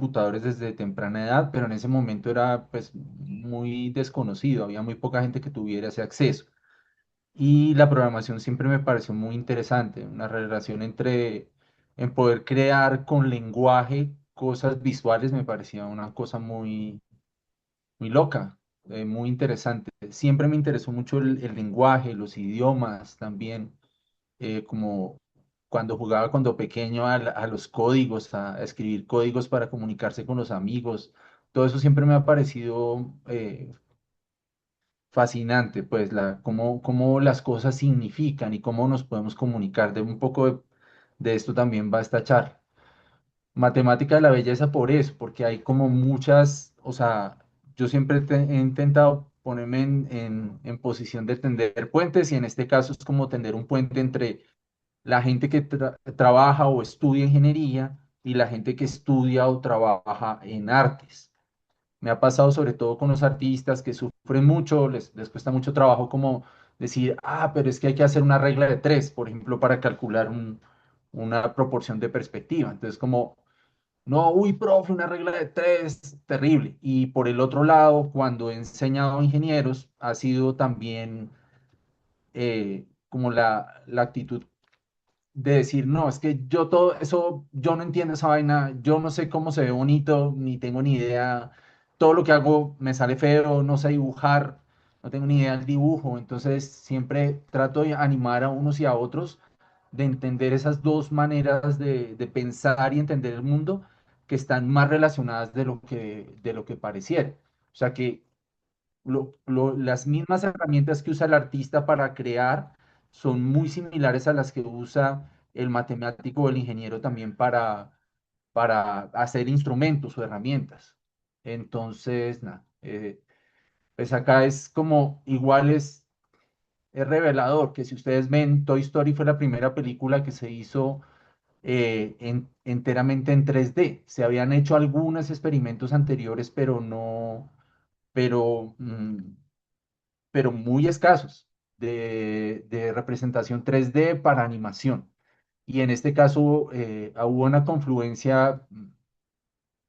computadores desde temprana edad, pero en ese momento era pues muy desconocido, había muy poca gente que tuviera ese acceso. Y la programación siempre me pareció muy interesante, una relación entre en poder crear con lenguaje cosas visuales me parecía una cosa muy loca, muy interesante. Siempre me interesó mucho el lenguaje, los idiomas también, como cuando jugaba cuando pequeño a los códigos, a escribir códigos para comunicarse con los amigos. Todo eso siempre me ha parecido fascinante, pues, cómo las cosas significan y cómo nos podemos comunicar. De un poco de esto también va esta charla. Matemática de la belleza por eso, porque hay como muchas, o sea, yo siempre he intentado ponerme en posición de tender puentes y en este caso es como tender un puente entre la gente que trabaja o estudia ingeniería y la gente que estudia o trabaja en artes. Me ha pasado sobre todo con los artistas que sufren mucho, les cuesta mucho trabajo como decir, ah, pero es que hay que hacer una regla de tres, por ejemplo, para calcular una proporción de perspectiva. Entonces, como, no, uy, profe, una regla de tres, terrible. Y por el otro lado, cuando he enseñado a ingenieros, ha sido también como la actitud de decir, no, es que yo todo eso, yo no entiendo esa vaina, yo no sé cómo se ve bonito, ni tengo ni idea, todo lo que hago me sale feo, no sé dibujar, no tengo ni idea del dibujo, entonces siempre trato de animar a unos y a otros de entender esas dos maneras de pensar y entender el mundo que están más relacionadas de lo que pareciera. O sea que las mismas herramientas que usa el artista para crear son muy similares a las que usa el matemático o el ingeniero también para hacer instrumentos o herramientas. Entonces, nada, pues acá es como igual es revelador que si ustedes ven, Toy Story fue la primera película que se hizo enteramente en 3D. Se habían hecho algunos experimentos anteriores, pero no, pero pero muy escasos de representación 3D para animación. Y en este caso hubo una confluencia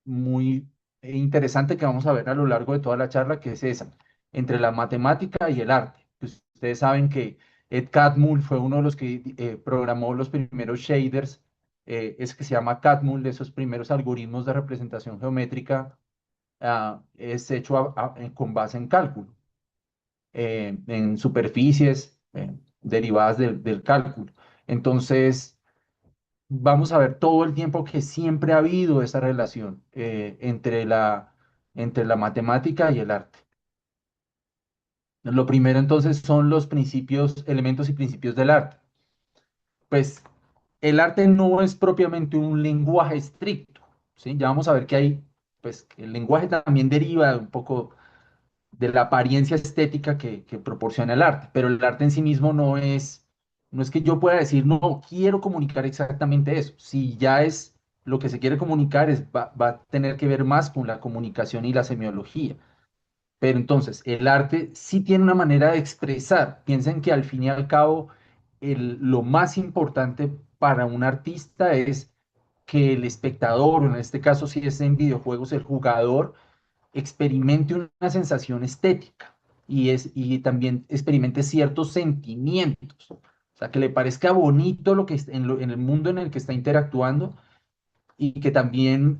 muy interesante que vamos a ver a lo largo de toda la charla, que es esa, entre la matemática y el arte. Pues, ustedes saben que Ed Catmull fue uno de los que programó los primeros shaders, es que se llama Catmull, de esos primeros algoritmos de representación geométrica, es hecho con base en cálculo en superficies derivadas del cálculo. Entonces, vamos a ver todo el tiempo que siempre ha habido esa relación entre la matemática y el arte. Lo primero entonces son los principios, elementos y principios del arte. Pues el arte no es propiamente un lenguaje estricto, ¿sí? Ya vamos a ver que hay, pues el lenguaje también deriva un poco de la apariencia estética que proporciona el arte, pero el arte en sí mismo no es que yo pueda decir, no, quiero comunicar exactamente eso. Si ya es lo que se quiere comunicar, va a tener que ver más con la comunicación y la semiología. Pero entonces, el arte sí tiene una manera de expresar. Piensen que al fin y al cabo, lo más importante para un artista es que el espectador, o en este caso si es en videojuegos, el jugador, experimente una sensación estética y también experimente ciertos sentimientos. O sea, que le parezca bonito lo que en el mundo en el que está interactuando y que también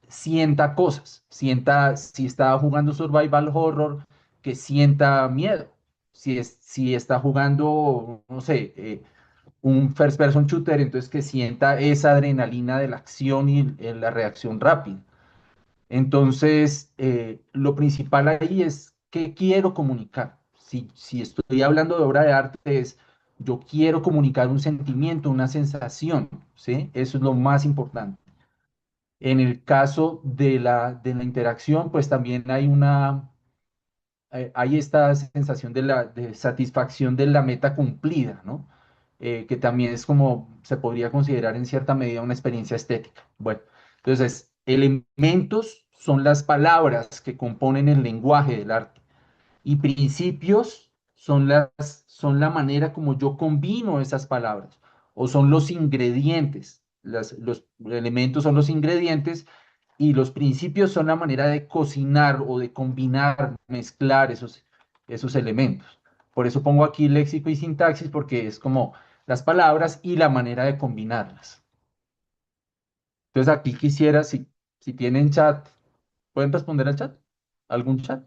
sienta cosas. Sienta, si está jugando survival horror, que sienta miedo. Si está jugando, no sé, un first person shooter, entonces que sienta esa adrenalina de la acción y la reacción rápida. Entonces, lo principal ahí es qué quiero comunicar. Si estoy hablando de obra de arte, es yo quiero comunicar un sentimiento, una sensación, ¿sí? Eso es lo más importante. En el caso de la interacción, pues también hay esta sensación de satisfacción de la meta cumplida, ¿no? Que también es como se podría considerar en cierta medida una experiencia estética. Bueno, entonces, elementos son las palabras que componen el lenguaje del arte y principios son la manera como yo combino esas palabras o son los ingredientes. Los elementos son los ingredientes y los principios son la manera de cocinar o de combinar, mezclar esos elementos. Por eso pongo aquí léxico y sintaxis, porque es como las palabras y la manera de combinarlas. Entonces aquí quisiera, si tienen chat, ¿pueden responder al chat? ¿Algún chat?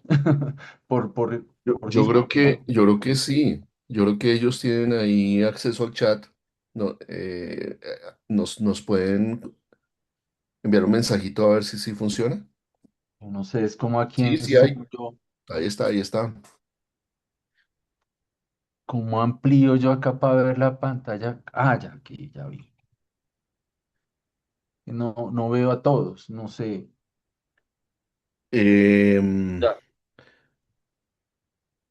Por, por, por Discord. Yo creo que sí. Yo creo que ellos tienen ahí acceso al chat. No, nos pueden enviar un mensajito a ver si sí funciona. No sé, es como aquí Sí, en sí hay. Zoom yo, Ahí está, ahí está. como amplío yo acá para ver la pantalla. Ah, ya, aquí, ya vi. No, no veo a todos, no sé. Em, Ya.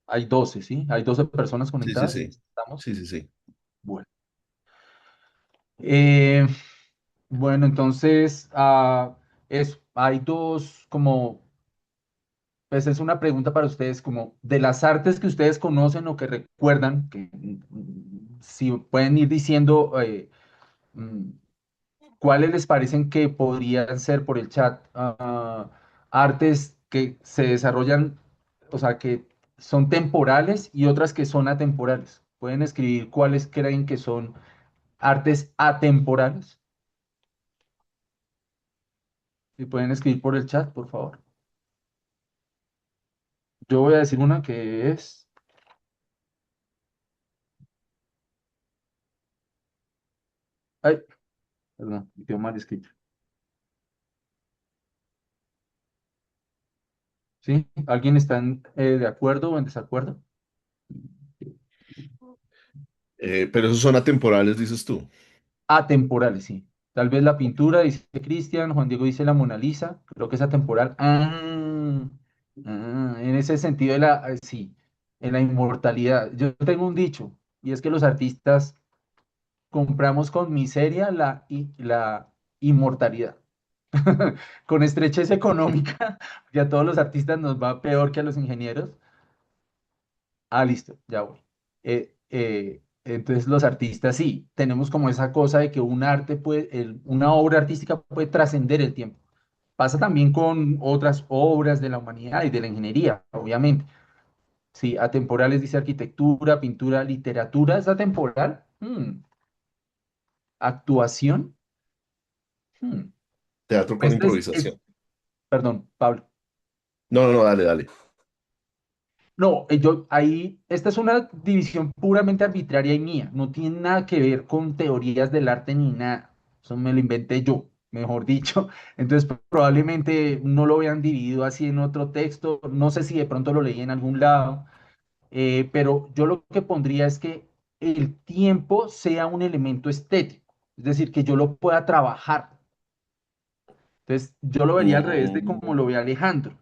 Hay 12, ¿sí? Hay 12 personas sí, sí, conectadas. sí. ¿Estamos? Sí, sí, sí. Bueno. Eh, bueno, entonces, hay dos, como, pues es una pregunta para ustedes, como de las artes que ustedes conocen o que recuerdan, que si pueden ir diciendo mm, cuáles les parecen que podrían ser por el chat artes que se desarrollan, o sea, que son temporales y otras que son atemporales. Pueden escribir cuáles creen que son artes atemporales. Si pueden escribir por el chat, por favor. Yo voy a decir una que es, ay, perdón, me quedó mal escrito. ¿Sí? ¿Alguien está de acuerdo o en desacuerdo? Pero esos son atemporales, dices tú. Atemporales, sí. Tal vez la pintura, dice Cristian, Juan Diego dice la Mona Lisa, creo que es atemporal. En ese sentido de sí, en la inmortalidad. Yo tengo un dicho, y es que los artistas compramos con miseria la inmortalidad. Con estrechez económica, que a todos los artistas nos va peor que a los ingenieros. Ah, listo, ya voy. Entonces los artistas sí, tenemos como esa cosa de que un arte una obra artística puede trascender el tiempo. Pasa también con otras obras de la humanidad y de la ingeniería, obviamente. Sí, atemporales dice arquitectura, pintura, literatura, ¿es atemporal? Actuación. Hmm. Teatro con Este improvisación. perdón, Pablo. No, no, no, dale, dale. No, esta es una división puramente arbitraria y mía, no tiene nada que ver con teorías del arte ni nada, eso me lo inventé yo, mejor dicho, entonces probablemente no lo vean dividido así en otro texto, no sé si de pronto lo leí en algún lado, pero yo lo que pondría es que el tiempo sea un elemento estético, es decir, que yo lo pueda trabajar, entonces yo lo vería al revés de como lo Mm, ve Alejandro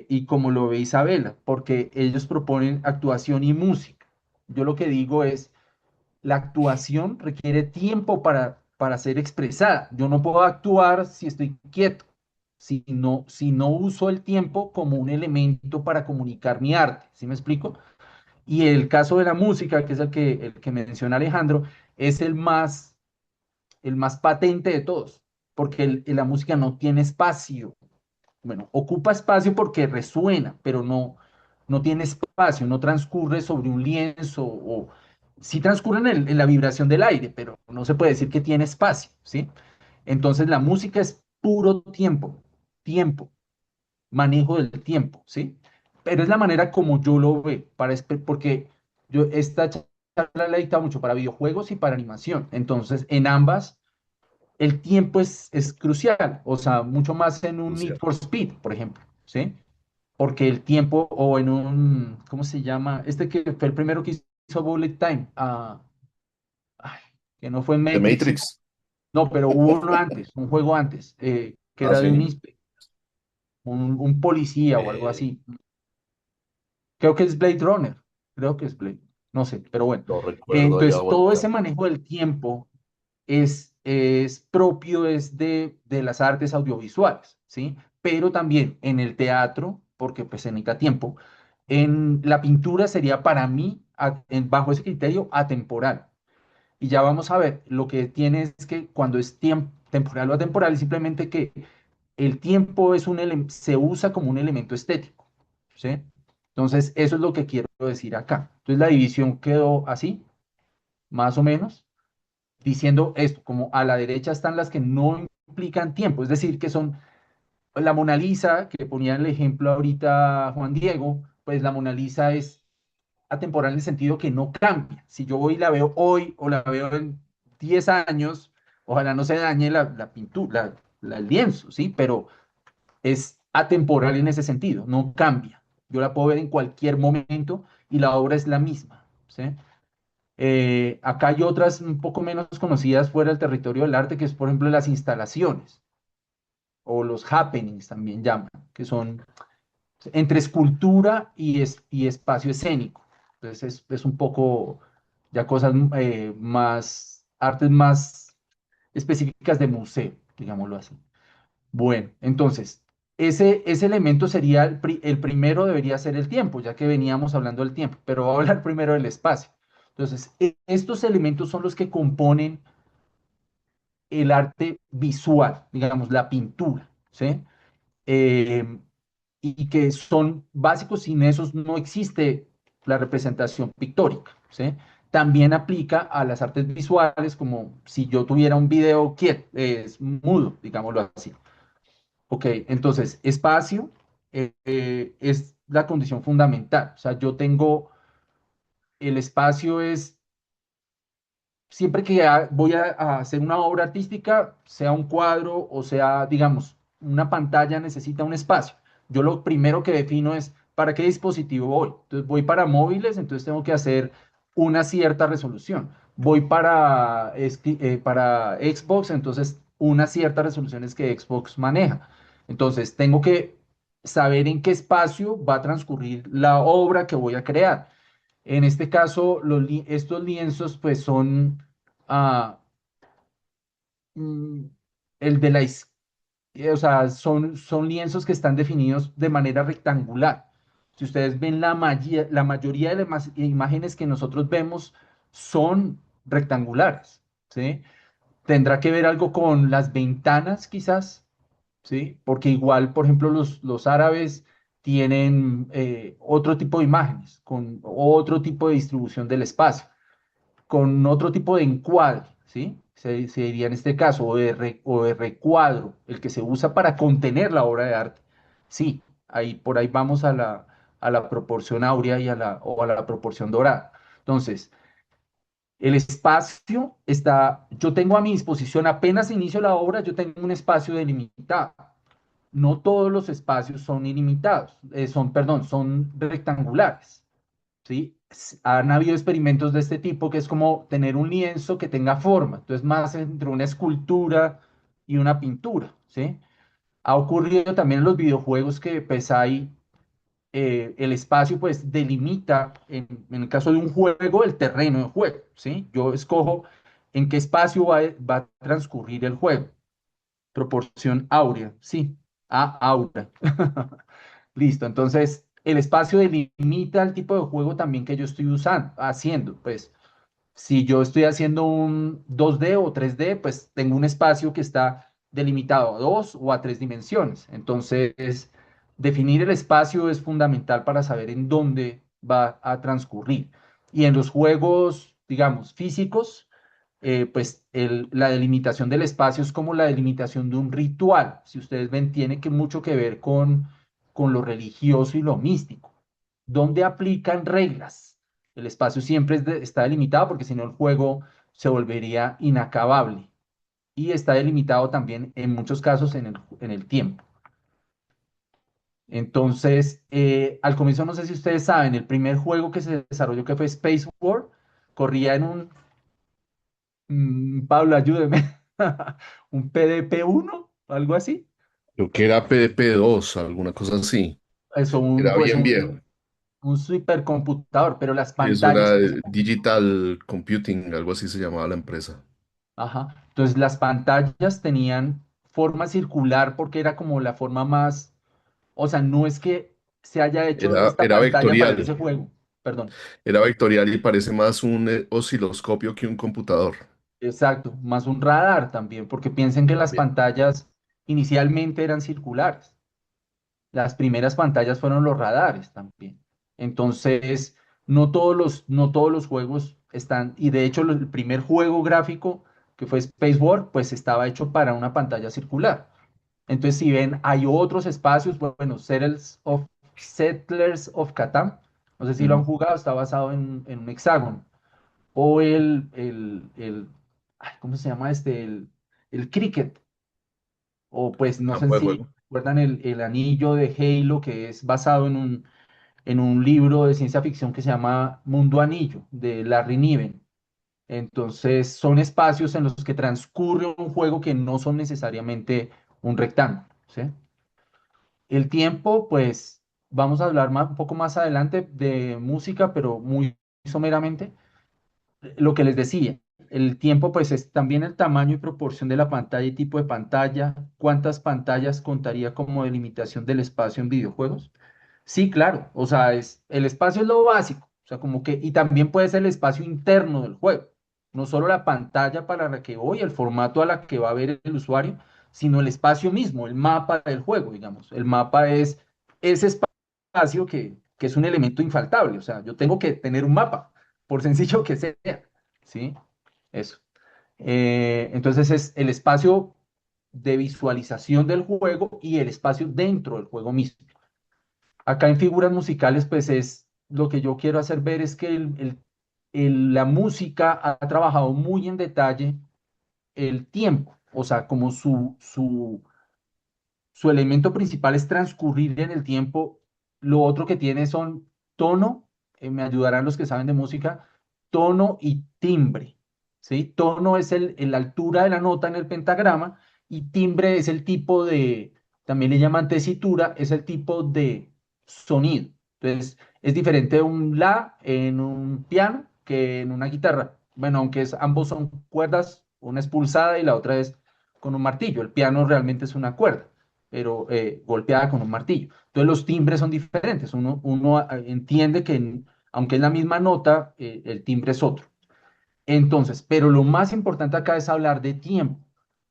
y como lo ve Isabela, porque ellos proponen actuación y música. Yo lo que digo es, la actuación requiere tiempo para ser expresada. Yo no puedo actuar si estoy quieto, si no uso el tiempo como un elemento para comunicar mi arte. ¿Sí me explico? Y el caso de la música, que es el que menciona Alejandro, es el más patente de todos, porque la música no tiene espacio. Bueno, ocupa espacio porque resuena, pero no tiene espacio, no transcurre sobre un lienzo o sí transcurre en la vibración del aire, pero no se puede decir que tiene espacio, ¿sí? Entonces la música es puro tiempo, tiempo, manejo del tiempo, ¿sí? Pero es la manera como yo lo veo, porque yo esta charla la he dictado mucho para videojuegos y para animación. Entonces, en ambas el tiempo es crucial, o sea, mucho más en un Need crucial. for Speed, por ejemplo, ¿sí? Porque el tiempo, o en un, ¿cómo se llama? Este que fue el primero que hizo Bullet Time, ay, que no fue en The Matrix, sino, Matrix. no, pero hubo uno antes, un juego antes, que Ah, era de un, sí. un policía o algo Eh, así. Creo que es Blade Runner, creo que es Blade, no sé, pero bueno. no recuerdo allá Entonces, todo ese ahorita. manejo del tiempo es propio de las artes audiovisuales, ¿sí? Pero también en el teatro, porque pues se necesita tiempo, en la pintura sería para mí, bajo ese criterio, atemporal. Y ya vamos a ver, lo que tiene es que cuando es temporal o atemporal, es simplemente que el tiempo es se usa como un elemento estético, ¿sí? Entonces, eso es lo que quiero decir acá. Entonces, la división quedó así, más o menos, diciendo esto, como a la derecha están las que no implican tiempo, es decir, que son la Mona Lisa, que ponía el ejemplo ahorita Juan Diego, pues la Mona Lisa es atemporal en el sentido que no cambia. Si yo voy y la veo hoy o la veo en 10 años, ojalá no se dañe la pintura, el lienzo, ¿sí? Pero es atemporal en ese sentido, no cambia. Yo la puedo ver en cualquier momento y la obra es la misma, ¿sí? Acá hay otras un poco menos conocidas fuera del territorio del arte, que es por ejemplo las instalaciones o los happenings también llaman, que son entre escultura y espacio escénico. Entonces es un poco ya cosas más, artes más específicas de museo, digámoslo así. Bueno, entonces, ese elemento sería el primero, debería ser el tiempo, ya que veníamos hablando del tiempo, pero voy a hablar primero del espacio. Entonces, estos elementos son los que componen el arte visual, digamos, la pintura, ¿sí? Eh, y que son básicos, sin esos no existe la representación pictórica, ¿sí? También aplica a las artes visuales, como si yo tuviera un video quieto, es mudo, digámoslo así. Ok, entonces, espacio es la condición fundamental. O sea, yo tengo, el espacio es siempre que voy a hacer una obra artística, sea un cuadro o sea, digamos, una pantalla, necesita un espacio. Yo lo primero que defino es para qué dispositivo voy. Entonces voy para móviles, entonces tengo que hacer una cierta resolución. Voy para Xbox, entonces unas ciertas resoluciones que Xbox maneja. Entonces tengo que saber en qué espacio va a transcurrir la obra que voy a crear. En este caso, estos lienzos pues son ah, mm, el de o sea, son lienzos que están definidos de manera rectangular. Si ustedes ven la mayoría de las imágenes que nosotros vemos son rectangulares, ¿sí? Tendrá que ver algo con las ventanas, quizás, ¿sí? Porque igual, por ejemplo, los árabes tienen otro tipo de imágenes, con otro tipo de distribución del espacio, con otro tipo de encuadre, ¿sí? Se diría en este caso, o de recuadro, el que se usa para contener la obra de arte. Sí, ahí, por ahí vamos a la proporción áurea o a la proporción dorada. Entonces, el espacio está, yo tengo a mi disposición, apenas inicio la obra, yo tengo un espacio delimitado. No todos los espacios son ilimitados, perdón, son rectangulares. ¿Sí? Han habido experimentos de este tipo que es como tener un lienzo que tenga forma, entonces más entre una escultura y una pintura, ¿sí? Ha ocurrido también en los videojuegos que pues hay el espacio pues delimita, en el caso de un juego, el terreno de juego, ¿sí? Yo escojo en qué espacio va a transcurrir el juego. Proporción áurea, sí, aura. Listo, entonces el espacio delimita el tipo de juego también que yo estoy haciendo. Pues si yo estoy haciendo un 2D o 3D, pues tengo un espacio que está delimitado a dos o a tres dimensiones. Entonces, definir el espacio es fundamental para saber en dónde va a transcurrir. Y en los juegos, digamos, físicos, pues la delimitación del espacio es como la delimitación de un ritual. Si ustedes ven, tiene mucho que ver con lo religioso y lo místico. ¿Dónde aplican reglas? El espacio siempre está delimitado porque si no el juego se volvería inacabable. Y está delimitado también en muchos casos en el tiempo. Entonces, al comienzo no sé si ustedes saben, el primer juego que se desarrolló que fue Space War, corría en Pablo, ayúdeme, un PDP-1, algo así. Creo que era PDP-2, alguna cosa así. Eso, Era pues bien viejo. un supercomputador, pero las Y eso pantallas era en ese momento. Digital Computing, algo así se llamaba la empresa. Ajá. Entonces las pantallas tenían forma circular porque era como la forma más, o sea, no es que se haya hecho esta Era pantalla para vectorial. ese juego, perdón. Era vectorial y parece más un osciloscopio que un computador. Exacto, más un radar también, porque piensen que las También. pantallas inicialmente eran circulares. Las primeras pantallas fueron los radares también. Entonces, no todos los juegos están, y de hecho el primer juego gráfico que fue Space War, pues estaba hecho para una pantalla circular. Entonces, si ven, hay otros espacios, bueno, Settlers of Catan, no sé si lo han Mm. jugado, está basado en un hexágono. O ay, ¿cómo se llama este? El Cricket, o pues no sé Campo de si juego. recuerdan el anillo de Halo, que es basado en un libro de ciencia ficción que se llama Mundo Anillo, de Larry Niven. Entonces, son espacios en los que transcurre un juego que no son necesariamente un rectángulo, ¿sí? El tiempo, pues, vamos a hablar un poco más adelante de música, pero muy someramente. Lo que les decía, el tiempo, pues, es también el tamaño y proporción de la pantalla y tipo de pantalla. ¿Cuántas pantallas contaría como delimitación del espacio en videojuegos? Sí, claro, o sea, el espacio es lo básico, o sea, como que, y también puede ser el espacio interno del juego, no solo la pantalla para la que voy, el formato a la que va a ver el usuario, sino el espacio mismo, el mapa del juego, digamos. El mapa es ese espacio que es un elemento infaltable, o sea, yo tengo que tener un mapa, por sencillo que sea, ¿sí? Eso. Entonces es el espacio de visualización del juego y el espacio dentro del juego mismo. Acá en figuras musicales, pues es lo que yo quiero hacer ver es que la música ha trabajado muy en detalle el tiempo, o sea, como su elemento principal es transcurrir en el tiempo. Lo otro que tiene son tono, me ayudarán los que saben de música, tono y timbre, ¿sí? Tono es la altura de la nota en el pentagrama y timbre es el tipo de, también le llaman tesitura, es el tipo de sonido. Entonces, es diferente un la en un piano que en una guitarra. Bueno, aunque ambos son cuerdas, una es pulsada y la otra es con un martillo. El piano realmente es una cuerda, pero golpeada con un martillo. Entonces los timbres son diferentes. Uno entiende que aunque es la misma nota, el timbre es otro. Entonces, pero lo más importante acá es hablar de tiempo.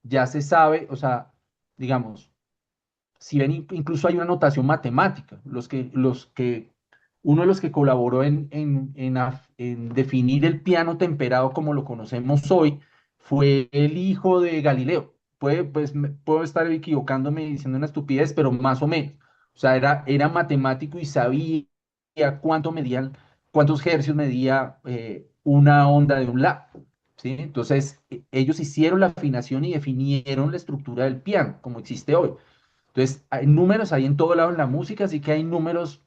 Ya se sabe, o sea, digamos, si ven, incluso hay una notación matemática. Uno de los que colaboró en definir el piano temperado como lo conocemos hoy fue el hijo de Galileo. Pues, puedo estar equivocándome y diciendo una estupidez, pero más o menos. O sea, era matemático y sabía cuántos hercios medía una onda de un la. ¿Sí? Entonces, ellos hicieron la afinación y definieron la estructura del piano como existe hoy. Entonces, hay números ahí en todo lado en la música, así que hay números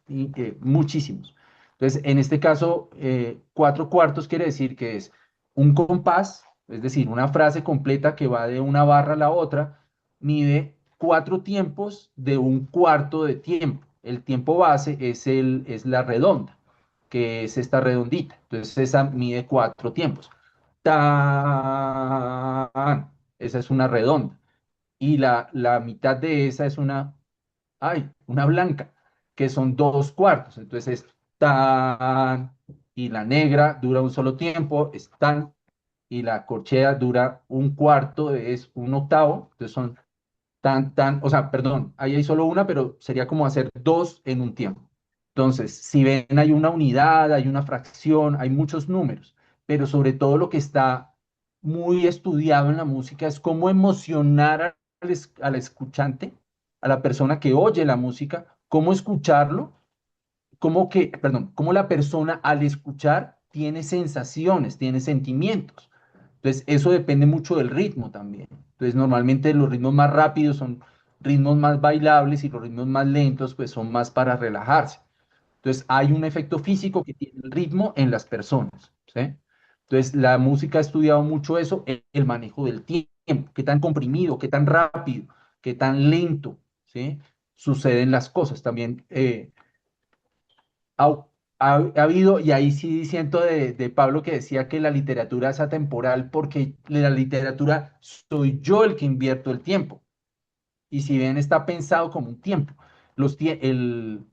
muchísimos. Entonces, en este caso, cuatro cuartos quiere decir que es un compás, es decir, una frase completa que va de una barra a la otra, mide cuatro tiempos de un cuarto de tiempo. El tiempo base es la redonda, que es esta redondita. Entonces, esa mide cuatro tiempos. Tan, esa es una redonda y la mitad de esa es una blanca, que son dos cuartos. Entonces es tan, y la negra dura un solo tiempo, es tan, y la corchea dura un cuarto, es un octavo. Entonces son o sea, perdón, ahí hay solo una, pero sería como hacer dos en un tiempo. Entonces, si ven, hay una unidad, hay una fracción, hay muchos números, pero sobre todo lo que está muy estudiado en la música es cómo emocionar al escuchante, a la persona que oye la música, cómo escucharlo, cómo la persona al escuchar tiene sensaciones, tiene sentimientos. Entonces, eso depende mucho del ritmo también. Entonces, normalmente los ritmos más rápidos son ritmos más bailables y los ritmos más lentos, pues son más para relajarse. Entonces, hay un efecto físico que tiene el ritmo en las personas, ¿sí? Entonces, la música ha estudiado mucho eso, el manejo del tiempo, qué tan comprimido, qué tan rápido, qué tan lento, ¿sí? Suceden las cosas. También ha, ha habido, y ahí sí siento de Pablo que decía que la literatura es atemporal porque la literatura soy yo el que invierto el tiempo. Y si bien está pensado como un tiempo, los, tie- el,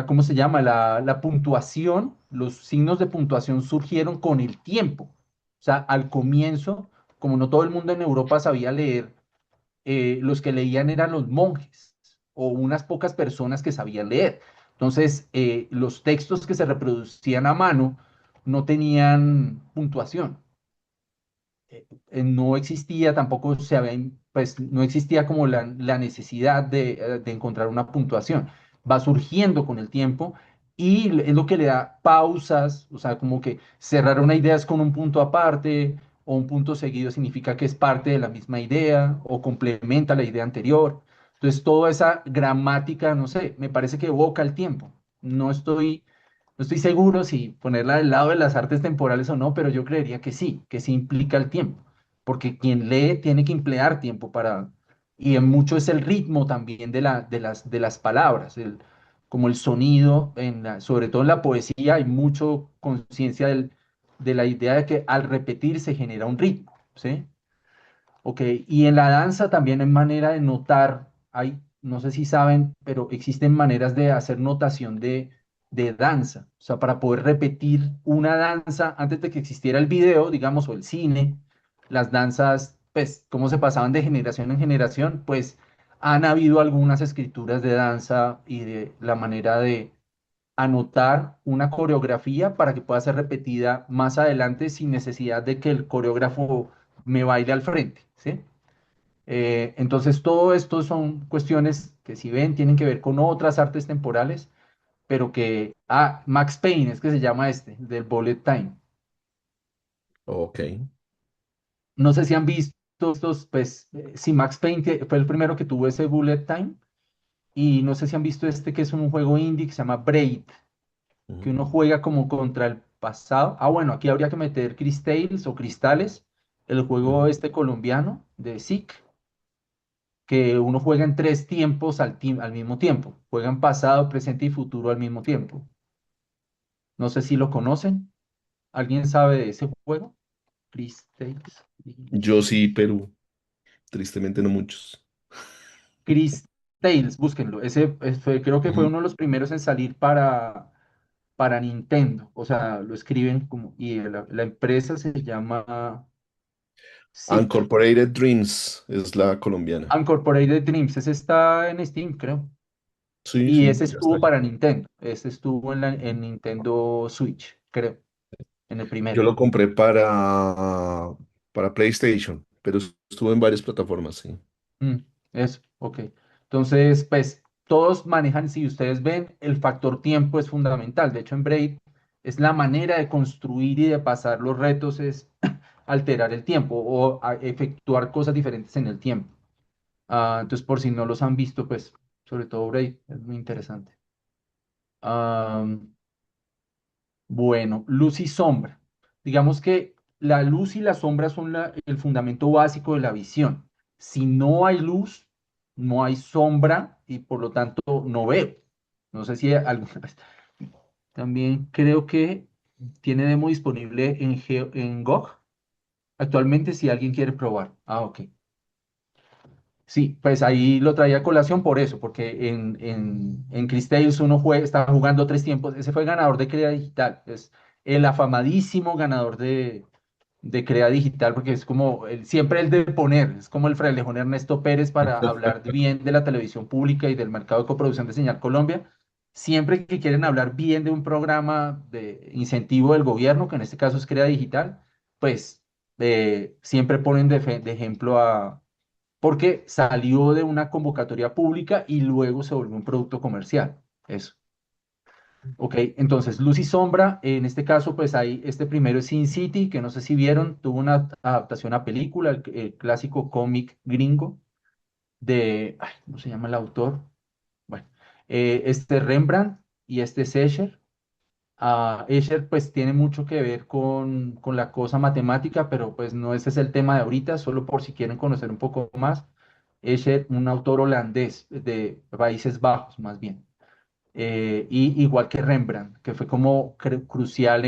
¿cómo se llama? La puntuación, los signos de puntuación surgieron con el tiempo. O sea, al comienzo, como no todo el mundo en Europa sabía leer, los que leían eran los monjes o unas pocas personas que sabían leer. Entonces, los textos que se reproducían a mano no tenían puntuación. No existía, tampoco se había, pues no existía como la necesidad de encontrar una puntuación. Va surgiendo con el tiempo y es lo que le da pausas, o sea, como que cerrar una idea es con un punto aparte o un punto seguido significa que es parte de la misma idea o complementa la idea anterior. Entonces, toda esa gramática, no sé, me parece que evoca el tiempo. No estoy seguro si ponerla del lado de las artes temporales o no, pero yo creería que sí implica el tiempo, porque quien lee tiene que emplear tiempo para, y en mucho es el ritmo también de las palabras, como el sonido, sobre todo en la poesía hay mucho conciencia de la idea de que al repetir se genera un ritmo, ¿sí? Ok, y en la danza también hay manera de notar, hay, no sé si saben, pero existen maneras de hacer notación de danza. O sea, para poder repetir una danza antes de que existiera el video, digamos, o el cine, las danzas, pues, cómo se pasaban de generación en generación, pues han habido algunas escrituras de danza y de la manera de anotar una coreografía para que pueda ser repetida más adelante sin necesidad de que el coreógrafo me baile al frente, ¿sí? Entonces, todo esto son cuestiones que si ven tienen que ver con otras artes temporales, pero que, Max Payne es que se llama este, del Bullet Time. Ok. No sé si han visto estos, pues, sí, Max Payne fue el primero que tuvo ese Bullet Time, y no sé si han visto este que es un juego indie que se llama Braid, que Ujú, uno juega como contra el pasado. Ah, bueno, aquí habría que meter Cristales o Cristales, el juego ujú. este colombiano de SIC, que uno juega en tres tiempos al mismo tiempo. Juegan pasado, presente y futuro al mismo tiempo. No sé si lo conocen. ¿Alguien sabe de ese juego? Cristales. Yo sí, Perú. Tristemente no muchos. Cristales, búsquenlo. Creo que fue Ujú. uno de los primeros en salir para Nintendo. O sea, lo escriben como, y la empresa se llama SIC. Uncorporated Dreams es la colombiana. Uncorporated Dreams. Ese está en Steam, creo. Sí, Y sí, ese ya está estuvo ahí. para Nintendo. Ese estuvo en Nintendo Switch, creo, en el Yo primero. lo compré para PlayStation, pero estuvo en varias plataformas, sí. Mm, eso, ok. Entonces, pues todos manejan, si ustedes ven, el factor tiempo es fundamental. De hecho, en Braid es la manera de construir y de pasar los retos, es alterar el tiempo o efectuar cosas diferentes en el tiempo. Entonces, por si no los han visto, pues, sobre todo Braid, es muy interesante. Bueno, luz y sombra. Digamos que la luz y la sombra son el fundamento básico de la visión. Si no hay luz, no hay sombra y por lo tanto no veo. No sé si alguna vez. También creo que tiene demo disponible en GOG. Actualmente, si alguien quiere probar. Ok. Sí, pues ahí lo traía a colación por eso, porque en Chris Tales uno está jugando tres tiempos. Ese fue ganador de Crea Digital. Es el afamadísimo ganador de Crea Digital, porque es como siempre el de poner, es como el frailejón Ernesto Pérez para hablar bien de la televisión pública y del mercado de coproducción de Señal Colombia. Siempre que quieren hablar bien de un programa de incentivo del gobierno, que en este caso es Crea Digital, pues siempre ponen de ejemplo porque salió de una convocatoria pública y luego se volvió un producto comercial. Eso. Ok, entonces luz y sombra, en este caso, pues hay este primero es Sin City, que no sé si vieron, tuvo una adaptación a película, el clásico cómic gringo ¿cómo se llama el autor? Bueno, este Rembrandt y este es Escher. Escher pues tiene mucho que ver con la cosa matemática, pero pues no ese es el tema de ahorita, solo por si quieren conocer un poco más. Escher, un autor holandés de Países Bajos, más bien. Y igual que Rembrandt, que fue como crucial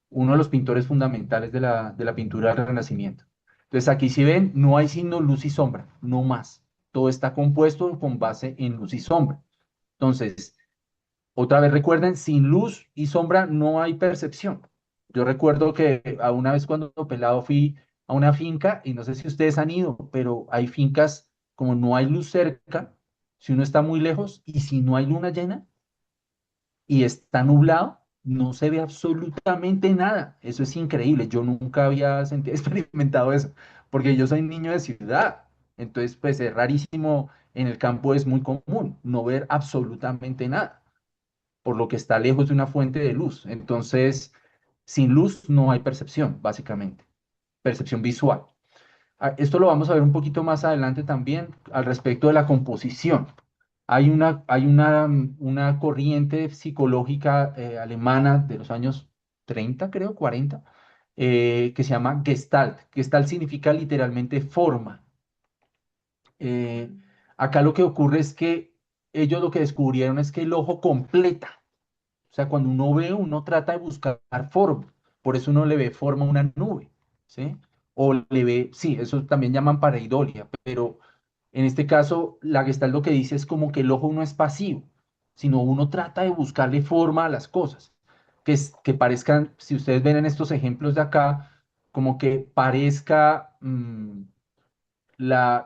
uno de los pintores fundamentales de la pintura del Renacimiento. Entonces aquí si ven, no hay sino luz y sombra, no más. Todo está compuesto con base en luz y sombra. Entonces, otra vez recuerden, sin luz y sombra no hay percepción. Yo recuerdo que a una vez cuando pelado fui a una finca y no sé si ustedes han ido, pero hay fincas como no hay luz cerca, si uno está muy lejos y si no hay luna llena y está nublado, no se ve absolutamente nada. Eso es increíble. Yo nunca había experimentado eso, porque yo soy niño de ciudad. Entonces, pues es rarísimo. En el campo es muy común no ver absolutamente nada, por lo que está lejos de una fuente de luz. Entonces, sin luz no hay percepción, básicamente, percepción visual. Esto lo vamos a ver un poquito más adelante también al respecto de la composición. Hay una corriente psicológica alemana de los años 30, creo, 40, que se llama Gestalt. Gestalt significa literalmente forma. Eh, Acá lo que ocurre es que ellos lo que descubrieron es que el ojo completa. O sea, cuando uno ve, uno trata de buscar forma. Por eso uno le ve forma a una nube, ¿sí? O le ve, sí, eso también llaman pareidolia, pero en este caso, la Gestalt lo que dice es como que el ojo no es pasivo, sino uno trata de buscarle forma a las cosas, que parezcan, si ustedes ven en estos ejemplos de acá, como que parezca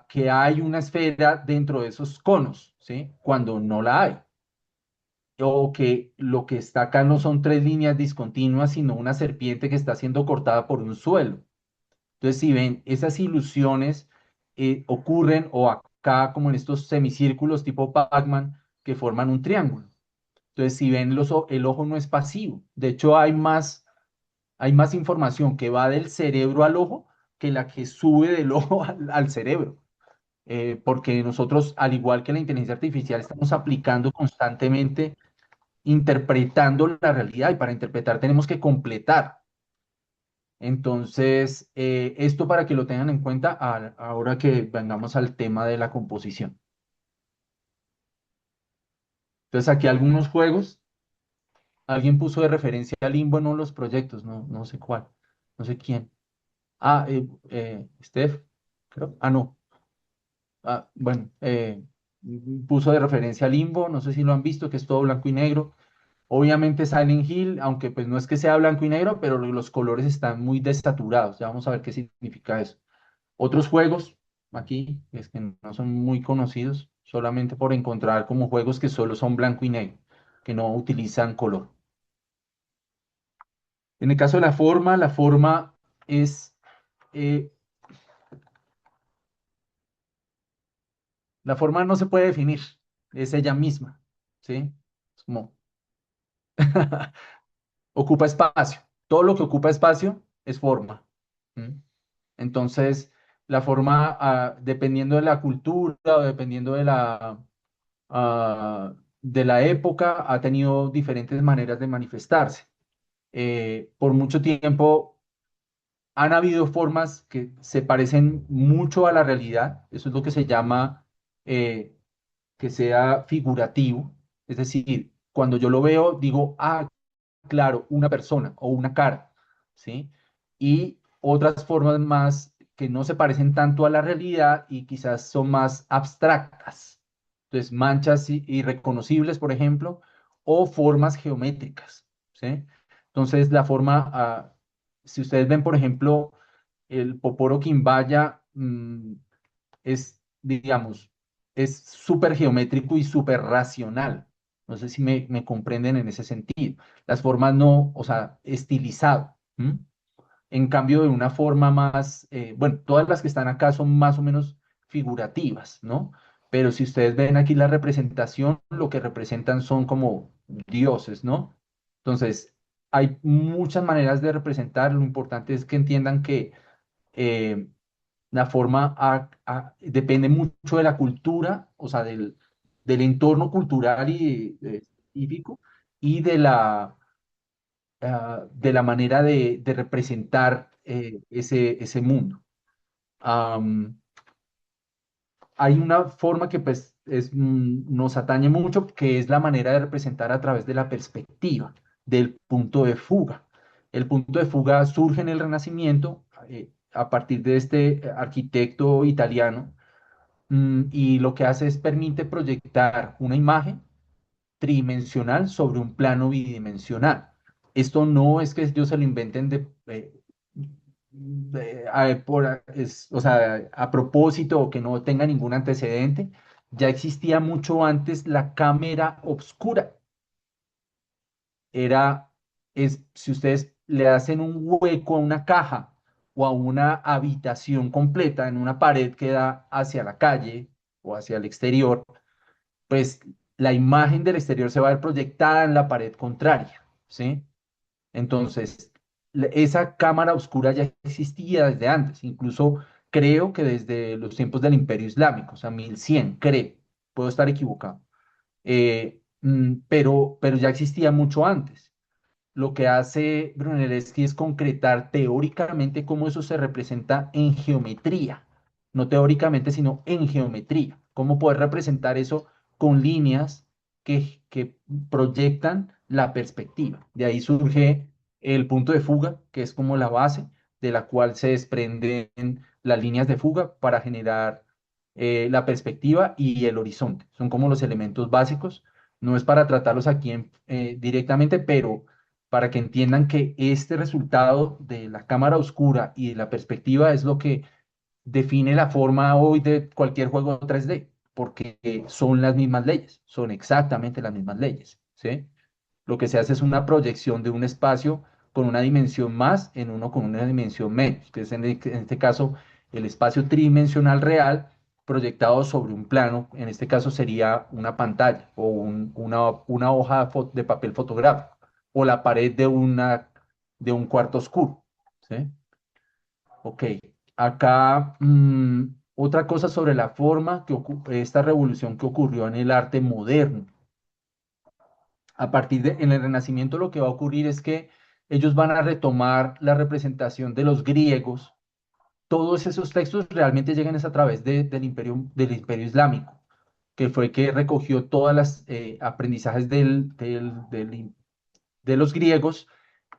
que hay una esfera dentro de esos conos, ¿sí? Cuando no la hay, o que lo que está acá no son tres líneas discontinuas, sino una serpiente que está siendo cortada por un suelo. Entonces, si ven, esas ilusiones ocurren o acá como en estos semicírculos tipo Pac-Man que forman un triángulo. Entonces, si ven, el ojo no es pasivo. De hecho, hay más información que va del cerebro al ojo que la que sube del ojo al cerebro. Porque nosotros, al igual que la inteligencia artificial, estamos aplicando constantemente interpretando la realidad y para interpretar tenemos que completar. Entonces, esto para que lo tengan en cuenta ahora que vengamos al tema de la composición. Entonces, aquí algunos juegos, alguien puso de referencia a Limbo en uno de los proyectos, no sé cuál, no sé quién. Steph, creo. No. Bueno, puso de referencia a Limbo, no sé si lo han visto, que es todo blanco y negro. Obviamente Silent Hill, aunque pues no es que sea blanco y negro, pero los colores están muy desaturados. Ya vamos a ver qué significa eso. Otros juegos, aquí, es que no son muy conocidos, solamente por encontrar como juegos que solo son blanco y negro, que no utilizan color. En el caso de la forma es, eh, la forma no se puede definir, es ella misma, ¿sí? Es como, ocupa espacio. Todo lo que ocupa espacio es forma. ¿M? Entonces, la forma, dependiendo de la cultura o dependiendo de la época, ha tenido diferentes maneras de manifestarse. Por mucho tiempo han habido formas que se parecen mucho a la realidad. Eso es lo que se llama eh, que sea figurativo. Es decir, cuando yo lo veo, digo, claro, una persona o una cara, ¿sí? Y otras formas más que no se parecen tanto a la realidad y quizás son más abstractas. Entonces, manchas irreconocibles, por ejemplo, o formas geométricas, ¿sí? Entonces, si ustedes ven, por ejemplo, el Poporo Quimbaya, es, digamos, es súper geométrico y súper racional. No sé si me comprenden en ese sentido. Las formas no, o sea, estilizado. ¿M? En cambio, de una forma más, bueno, todas las que están acá son más o menos figurativas, ¿no? Pero si ustedes ven aquí la representación, lo que representan son como dioses, ¿no? Entonces, hay muchas maneras de representar. Lo importante es que entiendan que eh, la forma depende mucho de la cultura, o sea, del entorno cultural y científico y de la manera de representar ese mundo. Am, Hay una forma que pues nos atañe mucho, que es la manera de representar a través de la perspectiva, del punto de fuga. El punto de fuga surge en el Renacimiento a partir de este arquitecto italiano. Y lo que hace es permite proyectar una imagen tridimensional sobre un plano bidimensional. Esto no es que ellos se lo inventen o sea, a propósito o que no tenga ningún antecedente. Ya existía mucho antes la cámara obscura. Era, si ustedes le hacen un hueco a una caja o a una habitación completa en una pared que da hacia la calle o hacia el exterior, pues la imagen del exterior se va a ver proyectada en la pared contraria, ¿sí? Entonces, esa cámara oscura ya existía desde antes, incluso creo que desde los tiempos del Imperio Islámico, o sea, 1100 creo, puedo estar equivocado. Pero ya existía mucho antes. Lo que hace Brunelleschi es concretar teóricamente cómo eso se representa en geometría, no teóricamente, sino en geometría, cómo poder representar eso con líneas que proyectan la perspectiva. De ahí surge el punto de fuga, que es como la base de la cual se desprenden las líneas de fuga para generar la perspectiva y el horizonte. Son como los elementos básicos. No es para tratarlos aquí directamente, pero para que entiendan que este resultado de la cámara oscura y de la perspectiva es lo que define la forma hoy de cualquier juego 3D, porque son las mismas leyes, son exactamente las mismas leyes, ¿sí? Lo que se hace es una proyección de un espacio con una dimensión más en uno con una dimensión menos, que es en este caso el espacio tridimensional real proyectado sobre un plano, en este caso sería una pantalla o una hoja de papel fotográfico o la pared de un cuarto oscuro, ¿sí? Ok, acá otra cosa sobre la forma esta revolución que ocurrió en el arte moderno. En el Renacimiento lo que va a ocurrir es que ellos van a retomar la representación de los griegos. Todos esos textos realmente llegan es a través del imperio islámico, que fue que recogió todas las aprendizajes de los griegos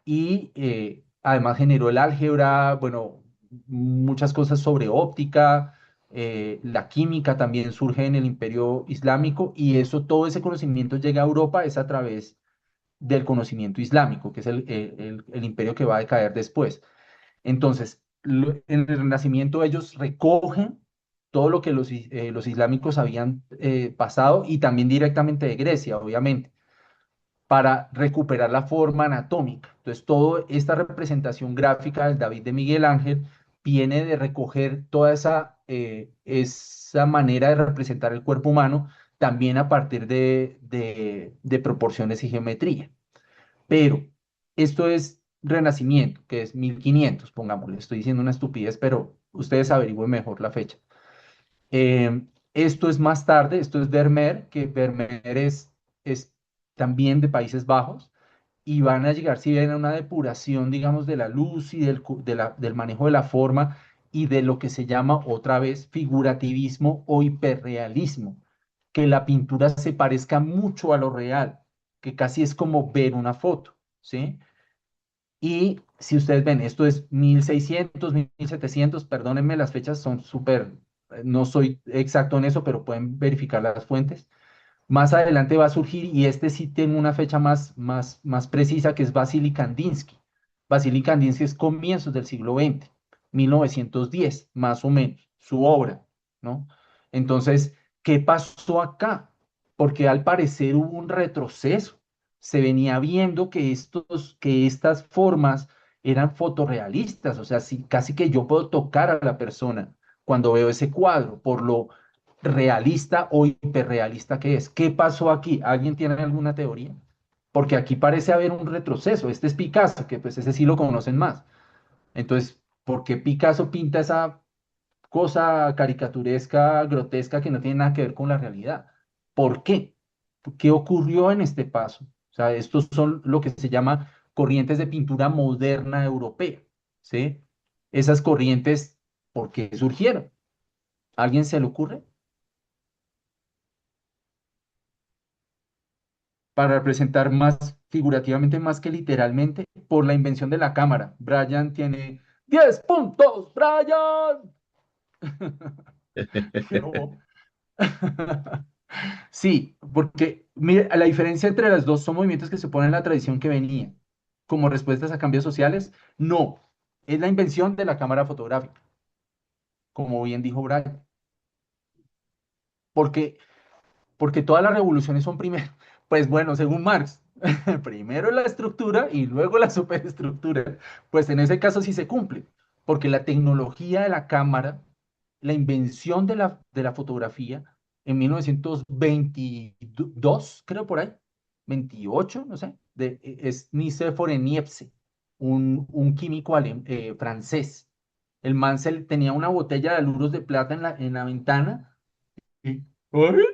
y además generó el álgebra, bueno, muchas cosas sobre óptica, la química también surge en el imperio islámico y eso, todo ese conocimiento llega a Europa es a través del conocimiento islámico, que es el imperio que va a decaer después. Entonces, en el Renacimiento ellos recogen todo lo que los islámicos habían pasado y también directamente de Grecia, obviamente, para recuperar la forma anatómica. Entonces, toda esta representación gráfica del David de Miguel Ángel viene de recoger toda esa manera de representar el cuerpo humano también a partir de proporciones y geometría. Pero esto es Renacimiento, que es 1500, pongámosle, estoy diciendo una estupidez, pero ustedes averigüen mejor la fecha. Esto es más tarde, esto es Vermeer, que Vermeer es también de Países Bajos, y van a llegar, si bien, a una depuración, digamos, de la luz y del manejo de la forma y de lo que se llama otra vez figurativismo o hiperrealismo, que la pintura se parezca mucho a lo real, que casi es como ver una foto, ¿sí? Y si ustedes ven, esto es 1600, 1700, perdónenme, las fechas son súper, no soy exacto en eso, pero pueden verificar las fuentes. Más adelante va a surgir, y este sí tiene una fecha más precisa, que es Vasily Kandinsky. Vasily Kandinsky es comienzos del siglo XX, 1910, más o menos, su obra, ¿no? Entonces, ¿qué pasó acá? Porque al parecer hubo un retroceso. Se venía viendo que estas formas eran fotorrealistas, o sea, casi que yo puedo tocar a la persona cuando veo ese cuadro, por lo realista o hiperrealista que es. ¿Qué pasó aquí? ¿Alguien tiene alguna teoría? Porque aquí parece haber un retroceso. Este es Picasso, que pues ese sí lo conocen más. Entonces, ¿por qué Picasso pinta esa cosa caricaturesca, grotesca, que no tiene nada que ver con la realidad? ¿Por qué? ¿Qué ocurrió en este paso? O sea, estos son lo que se llama corrientes de pintura moderna europea, ¿sí? Esas corrientes, ¿por qué surgieron? ¿A alguien se le ocurre? Para representar más figurativamente más que literalmente por la invención de la cámara. Brian tiene 10 puntos, Brian. No. Sí, porque mire, la diferencia entre las dos son movimientos que se ponen en la tradición que venía. como respuestas a cambios sociales. No, es la invención de la cámara fotográfica, como bien dijo Brian, porque, porque todas las revoluciones son primero, pues bueno, según Marx, primero la estructura y luego la superestructura. Pues en ese caso sí se cumple, porque la tecnología de la cámara, la invención de la fotografía en 1922, creo por ahí, 28, no sé, es Nicéphore Niepce, un químico francés. El man tenía una botella de aluros de plata en la ventana y ¡ay!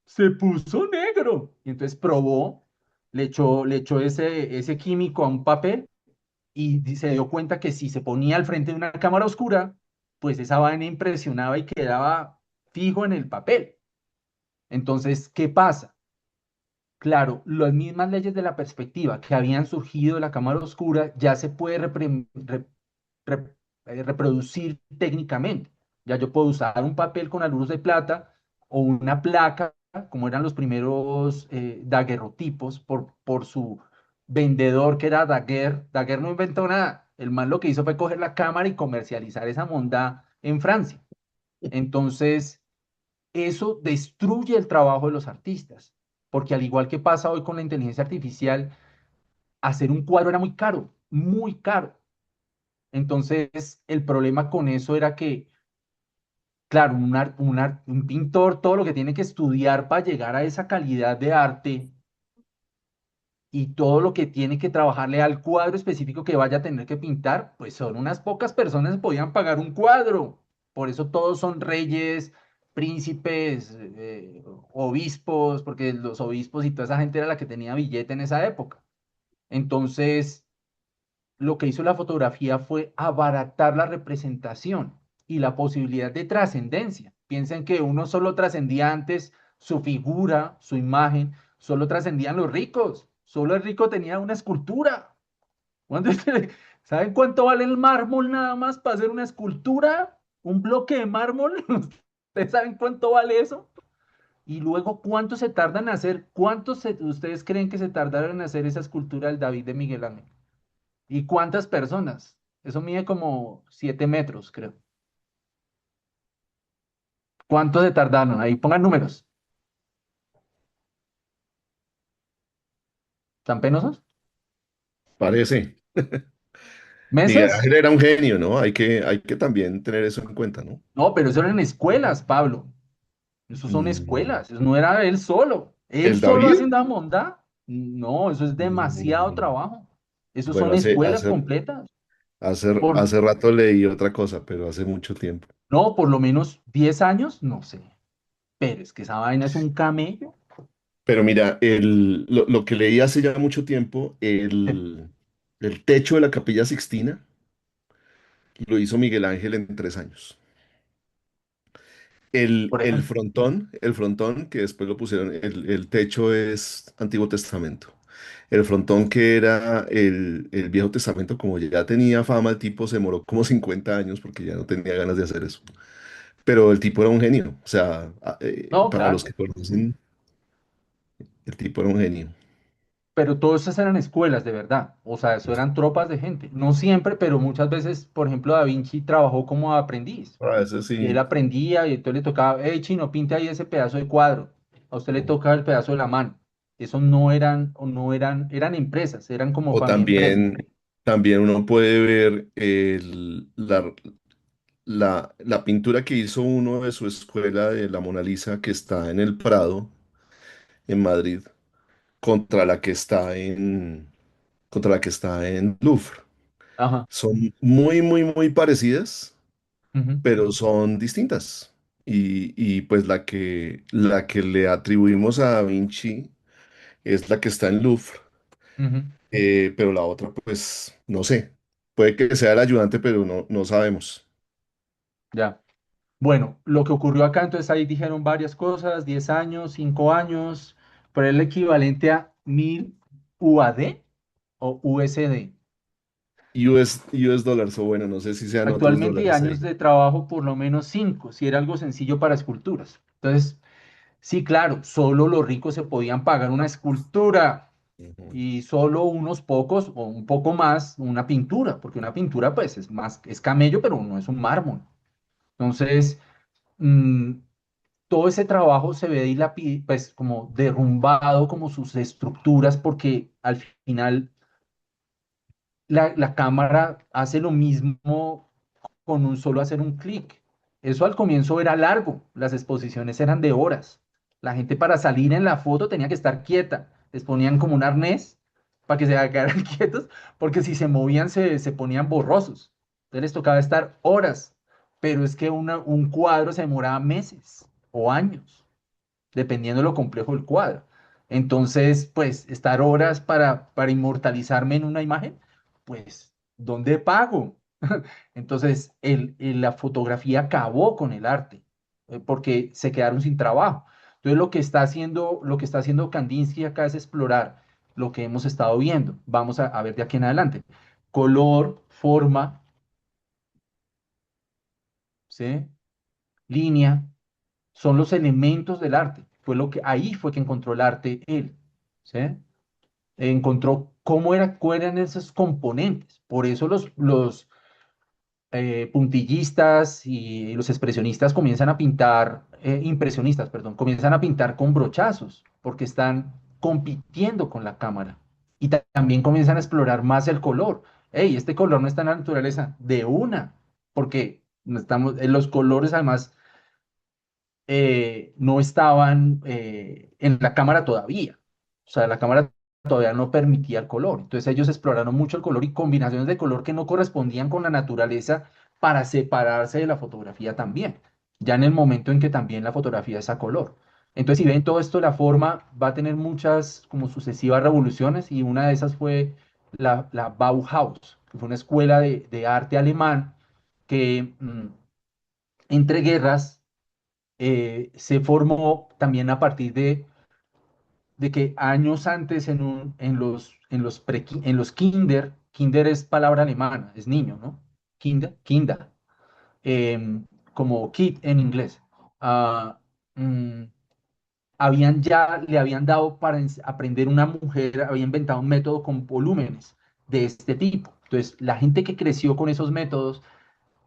Se puso negro. Y entonces probó, le echó ese químico a un papel y se dio cuenta que si se ponía al frente de una cámara oscura, pues esa vaina impresionaba y quedaba fijo en el papel. Entonces, ¿qué pasa? Claro, las mismas leyes de la perspectiva que habían surgido de la cámara oscura ya se puede rep- reproducir técnicamente. Ya yo puedo usar un papel con aluros de plata o una placa, como eran los primeros daguerrotipos, por su vendedor que era Daguerre. Daguerre no inventó nada. El man lo que hizo fue coger la cámara y comercializar esa monda en Francia. Entonces, eso destruye el trabajo de los artistas, porque al igual que pasa hoy con la inteligencia artificial, hacer un cuadro era muy caro, muy caro. Entonces, el problema con eso era que, claro, un pintor, todo lo que tiene que estudiar para llegar a esa calidad de arte y todo lo que tiene que trabajarle al cuadro específico que vaya a tener que pintar, pues son unas pocas personas que podían pagar un cuadro. Por eso todos son reyes, príncipes, obispos, porque los obispos y toda esa gente era la que tenía billete en esa época. Entonces, lo que hizo la fotografía fue abaratar la representación y la posibilidad de trascendencia. Piensen que uno solo trascendía antes su figura, su imagen, solo trascendían los ricos. Solo el rico tenía una escultura. ¿Cuánto ¿Saben cuánto vale el mármol nada más para hacer una escultura? Un bloque de mármol. ¿Ustedes saben cuánto vale eso? Y luego, ¿cuánto se tardan en hacer? ¿Ustedes creen que se tardaron en hacer esa escultura del David de Miguel Ángel? ¿Y cuántas personas? Eso mide como 7 metros, creo. ¿Cuánto se tardaron? Ahí pongan números. ¿Tan penosos? Parece. Miguel ¿Meses? Ángel era un genio, ¿no? Hay que también tener eso en cuenta, ¿no? No, pero eso eran escuelas, Pablo. Eso son Mm, escuelas. Eso no era él solo. Él ¿El solo David? haciendo mondá. No, eso es demasiado Mm, trabajo. Eso bueno, son escuelas completas. Por, hace rato leí otra cosa, pero hace mucho tiempo. no, por lo menos 10 años, no sé. Pero es que esa vaina es un camello. Pero mira, lo que leí hace ya mucho tiempo, el techo de la Capilla Sixtina lo hizo Miguel Ángel en 3 años. Por ejemplo. El frontón, que después lo pusieron, el techo es Antiguo Testamento. El frontón que era el Viejo Testamento, como ya tenía fama, el tipo se demoró como 50 años porque ya no tenía ganas de hacer eso. Pero el tipo era un genio. O sea, No, para los claro. que conocen, el tipo era un genio. Pero todas esas eran escuelas, de verdad. O sea, eso eran tropas de gente. No siempre, pero muchas veces, por ejemplo, Da Vinci trabajó como aprendiz. Ah, ese Y él sí. aprendía y entonces le tocaba, hey, chino, pinte ahí ese pedazo de cuadro. A usted le toca el pedazo de la mano. Eso no eran, o no eran, eran empresas, eran como O para mi empresa. también uno puede ver la pintura que hizo uno de su escuela de la Mona Lisa que está en el Prado, en Madrid, contra la que está contra la que está en Louvre. Ajá. Son muy parecidas, Ujú, pero son distintas. Y pues la que le atribuimos a Da Vinci es la que está en Louvre, ujú, pero la otra, pues, no sé. Puede que sea el ayudante, pero no sabemos. ya. Bueno, lo que ocurrió acá, entonces ahí dijeron varias cosas, 10 años, 5 años, pero es el equivalente a 1000 UAD o USD. US dólares, o bueno, no sé si sean otros Actualmente y dólares años ahí. de trabajo por lo menos 5, si era algo sencillo para esculturas. Entonces, sí, claro, solo los ricos se podían pagar una escultura. Ujú. y solo unos pocos o un poco más una pintura, porque una pintura pues es más, es camello, pero no es un mármol. Entonces, mm, todo ese trabajo se ve pues como derrumbado, como sus estructuras, porque al final la cámara hace lo mismo con un solo hacer un clic. Eso al comienzo era largo, las exposiciones eran de horas. La gente para salir en la foto tenía que estar quieta. Les ponían como un arnés para que se quedaran quietos, porque si se movían se ponían borrosos. Entonces les tocaba estar horas, pero es que un cuadro se demoraba meses o años dependiendo de lo complejo del cuadro. Entonces, pues, estar horas para inmortalizarme en una imagen, pues, ¿dónde pago? Entonces, la fotografía acabó con el arte, porque se quedaron sin trabajo. Entonces, lo que está haciendo Kandinsky acá es explorar lo que hemos estado viendo. Vamos a ver de aquí en adelante. Color, forma, ¿sí? Línea, son los elementos del arte. Ahí fue que encontró el arte él, ¿sí? Encontró cuáles eran esos componentes. Por eso los puntillistas y los expresionistas comienzan a pintar, impresionistas, perdón, comienzan a pintar con brochazos, porque están compitiendo con la cámara. Y también comienzan a explorar más el color. Hey, este color no está en la naturaleza de una, porque no estamos, los colores además no estaban en la cámara todavía. O sea, la cámara todavía no permitía el color. Entonces ellos exploraron mucho el color y combinaciones de color que no correspondían con la naturaleza para separarse de la fotografía también. Ya en el momento en que también la fotografía es a color. Entonces, si ven todo esto, la forma va a tener muchas como sucesivas revoluciones y una de esas fue la Bauhaus, que fue una escuela de arte alemán que entre guerras se formó también a partir de que años antes en los kinder es palabra alemana, es niño, ¿no? Kinder, como kid en inglés. ah, mm, le habían dado para aprender una mujer, había inventado un método con volúmenes de este tipo. Entonces, la gente que creció con esos métodos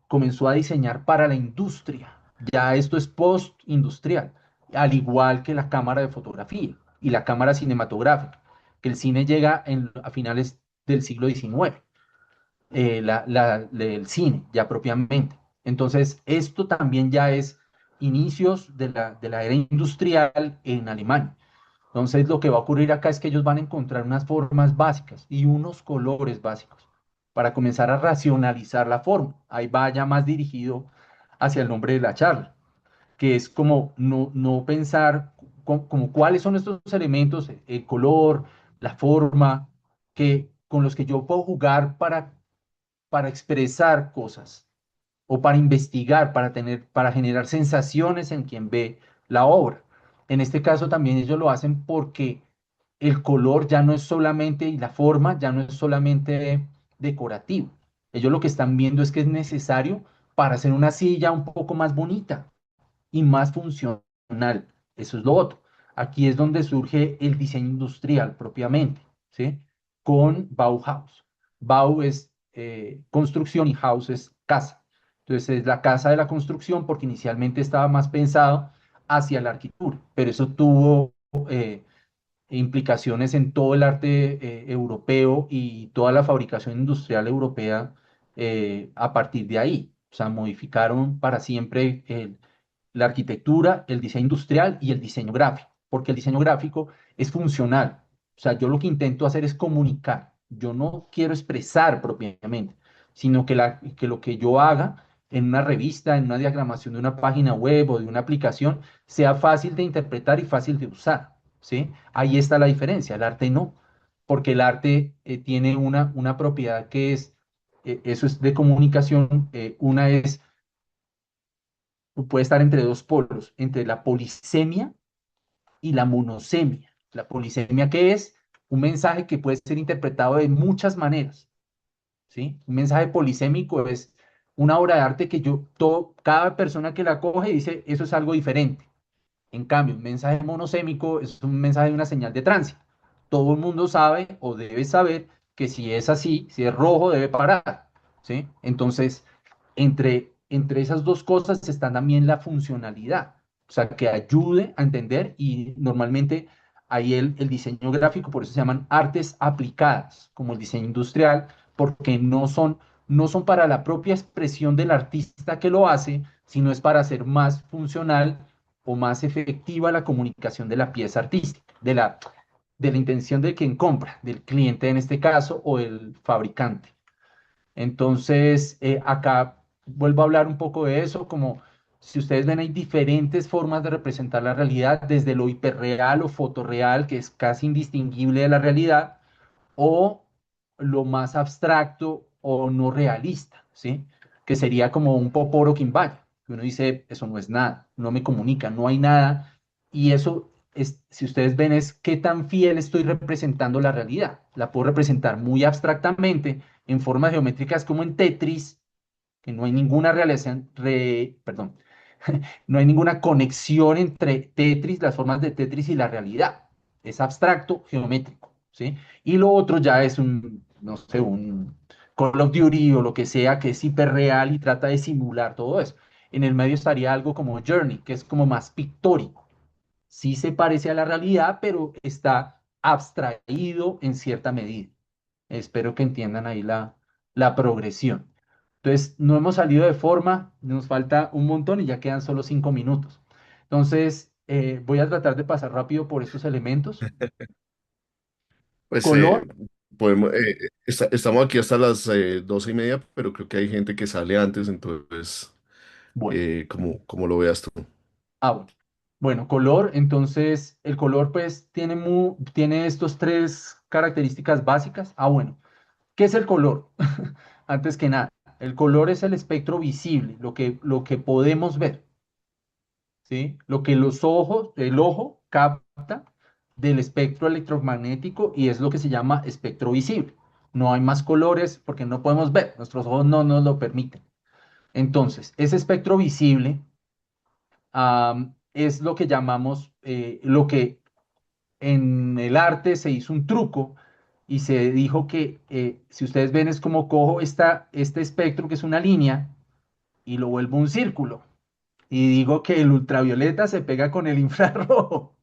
comenzó a diseñar para la industria. Ya esto es post-industrial, al igual que la cámara de fotografía y la cámara cinematográfica, que el cine llega a finales del siglo XIX, el cine ya propiamente. Entonces, esto también ya es inicios de la era industrial en Alemania. Entonces, lo que va a ocurrir acá es que ellos van a encontrar unas formas básicas y unos colores básicos para comenzar a racionalizar la forma. Ahí va ya más dirigido hacia el nombre de la charla, que es como no pensar como cuáles son estos elementos, el color, la forma, con los que yo puedo jugar para expresar cosas o para investigar, para generar sensaciones en quien ve la obra. En este caso también ellos lo hacen porque el color ya no es solamente, y la forma ya no es solamente decorativo. Ellos lo que están viendo es que es necesario para hacer una silla un poco más bonita y más funcional. Eso es lo otro. Aquí es donde surge el diseño industrial propiamente, ¿sí? Con Bauhaus. Bau es construcción y Haus es casa. Entonces es la casa de la construcción porque inicialmente estaba más pensado hacia la arquitectura, pero eso tuvo eh, implicaciones en todo el arte europeo y toda la fabricación industrial europea a partir de ahí. O sea, modificaron para siempre la arquitectura, el diseño industrial y el diseño gráfico, porque el diseño gráfico es funcional. O sea, yo lo que intento hacer es comunicar. Yo no quiero expresar propiamente, sino que lo que yo haga en una revista, en una diagramación de una página web o de una aplicación, sea fácil de interpretar y fácil de usar, ¿sí? Ahí está la diferencia. El arte no, porque el arte tiene una propiedad que es, eso es de comunicación, una es puede estar entre dos polos, entre la polisemia y la monosemia. La polisemia, que es un mensaje que puede ser interpretado de muchas maneras, ¿sí? Un mensaje polisémico es una obra de arte que cada persona que la coge dice, eso es algo diferente. En cambio, un mensaje monosémico es un mensaje de una señal de tránsito. todo el mundo sabe o debe saber que si es así, si es rojo, debe parar, ¿sí? Entonces, entre esas dos cosas está también la funcionalidad, o sea, que ayude a entender y normalmente ahí el diseño gráfico, por eso se llaman artes aplicadas, como el diseño industrial, porque no son para la propia expresión del artista que lo hace, sino es para hacer más funcional o más efectiva la comunicación de la pieza artística, de la intención de quien compra, del cliente en este caso o el fabricante. Entonces, acá vuelvo a hablar un poco de eso, como si ustedes ven, hay diferentes formas de representar la realidad, desde lo hiperreal o fotorreal, que es casi indistinguible de la realidad, o lo más abstracto o no realista, ¿sí? Que sería como un poporo quimbaya, que uno dice, eso no es nada, no me comunica, no hay nada, y eso es, si ustedes ven, es qué tan fiel estoy representando la realidad. La puedo representar muy abstractamente, en formas geométricas como en Tetris, que no hay ninguna realización, perdón, no hay ninguna conexión entre Tetris, las formas de Tetris y la realidad. Es abstracto, geométrico, ¿sí? Y lo otro ya es un, no sé, un Call of Duty o lo que sea, que es hiperreal y trata de simular todo eso. En el medio estaría algo como Journey, que es como más pictórico. Sí se parece a la realidad, pero está abstraído en cierta medida. Espero que entiendan ahí la progresión. Entonces, no hemos salido de forma, nos falta un montón y ya quedan solo 5 minutos. Entonces, voy a tratar de pasar rápido por estos elementos. Pues Color, podemos, estamos aquí hasta las 12:30, pero creo que hay gente que sale antes, entonces, bueno, como lo veas tú. bueno. Bueno, color, entonces el color pues tiene estos tres características básicas. Bueno, ¿qué es el color? Antes que nada, el color es el espectro visible, lo que podemos ver. ¿Sí? Lo que el ojo capta del espectro electromagnético y es lo que se llama espectro visible. No hay más colores porque no podemos ver, nuestros ojos no nos lo permiten. Entonces, ese espectro visible es lo que llamamos, lo que en el arte se hizo un truco y se dijo que, si ustedes ven, es como cojo este espectro que es una línea y lo vuelvo un círculo. Y digo que el ultravioleta se pega con el infrarrojo,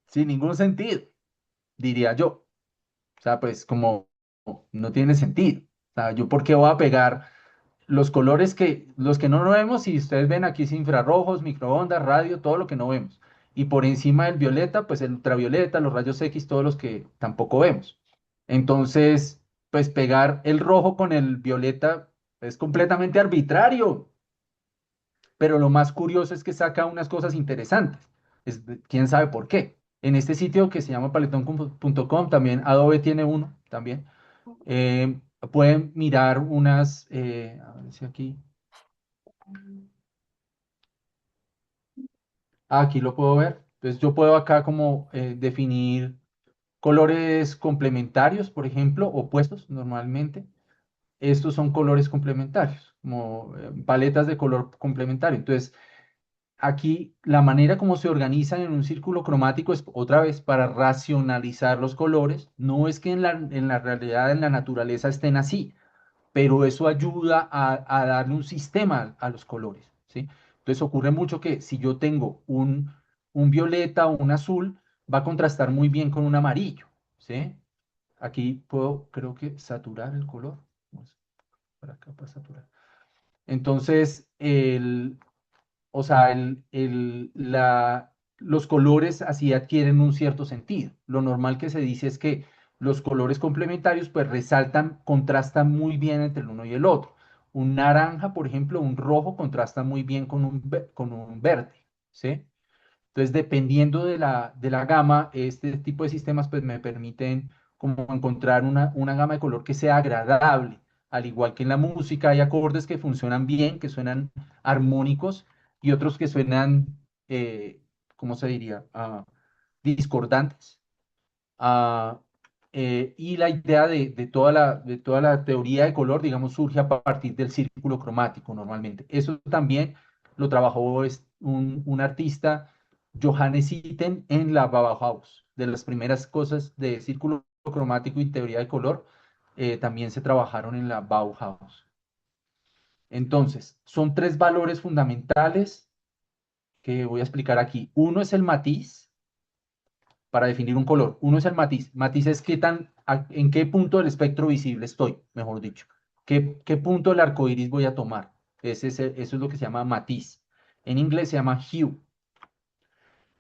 sin ningún sentido, diría yo. O sea, pues como no tiene sentido. O sea, yo por qué voy a pegar los que no vemos, y ustedes ven aquí es infrarrojos, microondas, radio, todo lo que no vemos. Y por encima del violeta, pues el ultravioleta, los rayos X, todos los que tampoco vemos. Entonces, pues pegar el rojo con el violeta es completamente arbitrario. Pero lo más curioso es que saca unas cosas interesantes. Quién sabe por qué. En este sitio que se llama paletón.com, también Adobe tiene uno también. eh, Pueden mirar unas, a ver si aquí, aquí lo puedo ver. Entonces yo puedo acá como definir colores complementarios, por ejemplo, opuestos normalmente. Estos son colores complementarios, como paletas de color complementario. Entonces, aquí la manera como se organizan en un círculo cromático es otra vez para racionalizar los colores. No es que en la realidad, en la naturaleza estén así, pero eso ayuda a darle un sistema a los colores, ¿sí? Entonces ocurre mucho que si yo tengo un violeta o un azul, va a contrastar muy bien con un amarillo, ¿sí? Aquí puedo, creo que, saturar el color. Vamos para acá para saturar. Entonces, o sea, los colores así adquieren un cierto sentido. Lo normal que se dice es que los colores complementarios pues resaltan, contrastan muy bien entre el uno y el otro. Un naranja, por ejemplo, un rojo contrasta muy bien con un verde, ¿sí? Entonces, dependiendo de la gama, este tipo de sistemas pues me permiten como encontrar una gama de color que sea agradable. Al igual que en la música, hay acordes que funcionan bien, que suenan armónicos, y otros que suenan, ¿cómo se diría? Discordantes. Ah, y la idea de toda la teoría de color, digamos, surge a partir del círculo cromático normalmente. Eso también lo trabajó un artista Johannes Itten en la Bauhaus. De las primeras cosas de círculo cromático y teoría de color, también se trabajaron en la Bauhaus. Entonces, son tres valores fundamentales que voy a explicar aquí. Uno es el matiz para definir un color. Uno es el matiz. Matiz es en qué punto del espectro visible estoy, mejor dicho. ¿Qué punto del arco iris voy a tomar? Eso es lo que se llama matiz. En inglés se llama hue.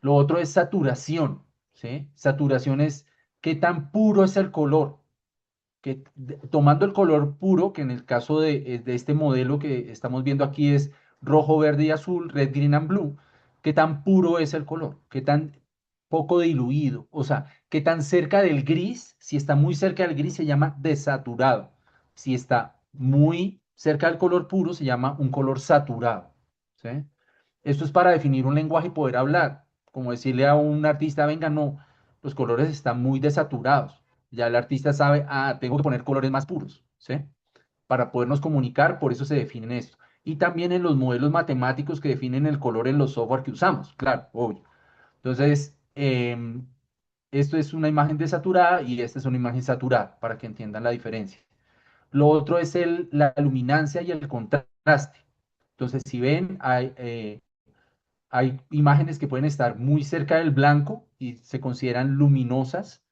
Lo otro es saturación, ¿sí? Saturación es qué tan puro es el color. Tomando el color puro, que en el caso de este modelo que estamos viendo aquí es rojo, verde y azul, red, green and blue, qué tan puro es el color, qué tan poco diluido, o sea, qué tan cerca del gris, si está muy cerca del gris se llama desaturado, si está muy cerca del color puro se llama un color saturado, ¿sí? Esto es para definir un lenguaje y poder hablar, como decirle a un artista, venga, no, los colores están muy desaturados. Ya el artista sabe, tengo que poner colores más puros, ¿sí? Para podernos comunicar, por eso se definen esto. Y también en los modelos matemáticos que definen el color en los software que usamos, claro, obvio. Entonces, esto es una imagen desaturada y esta es una imagen saturada, para que entiendan la diferencia. Lo otro es la luminancia y el contraste. Entonces, si ven, hay imágenes que pueden estar muy cerca del blanco y se consideran luminosas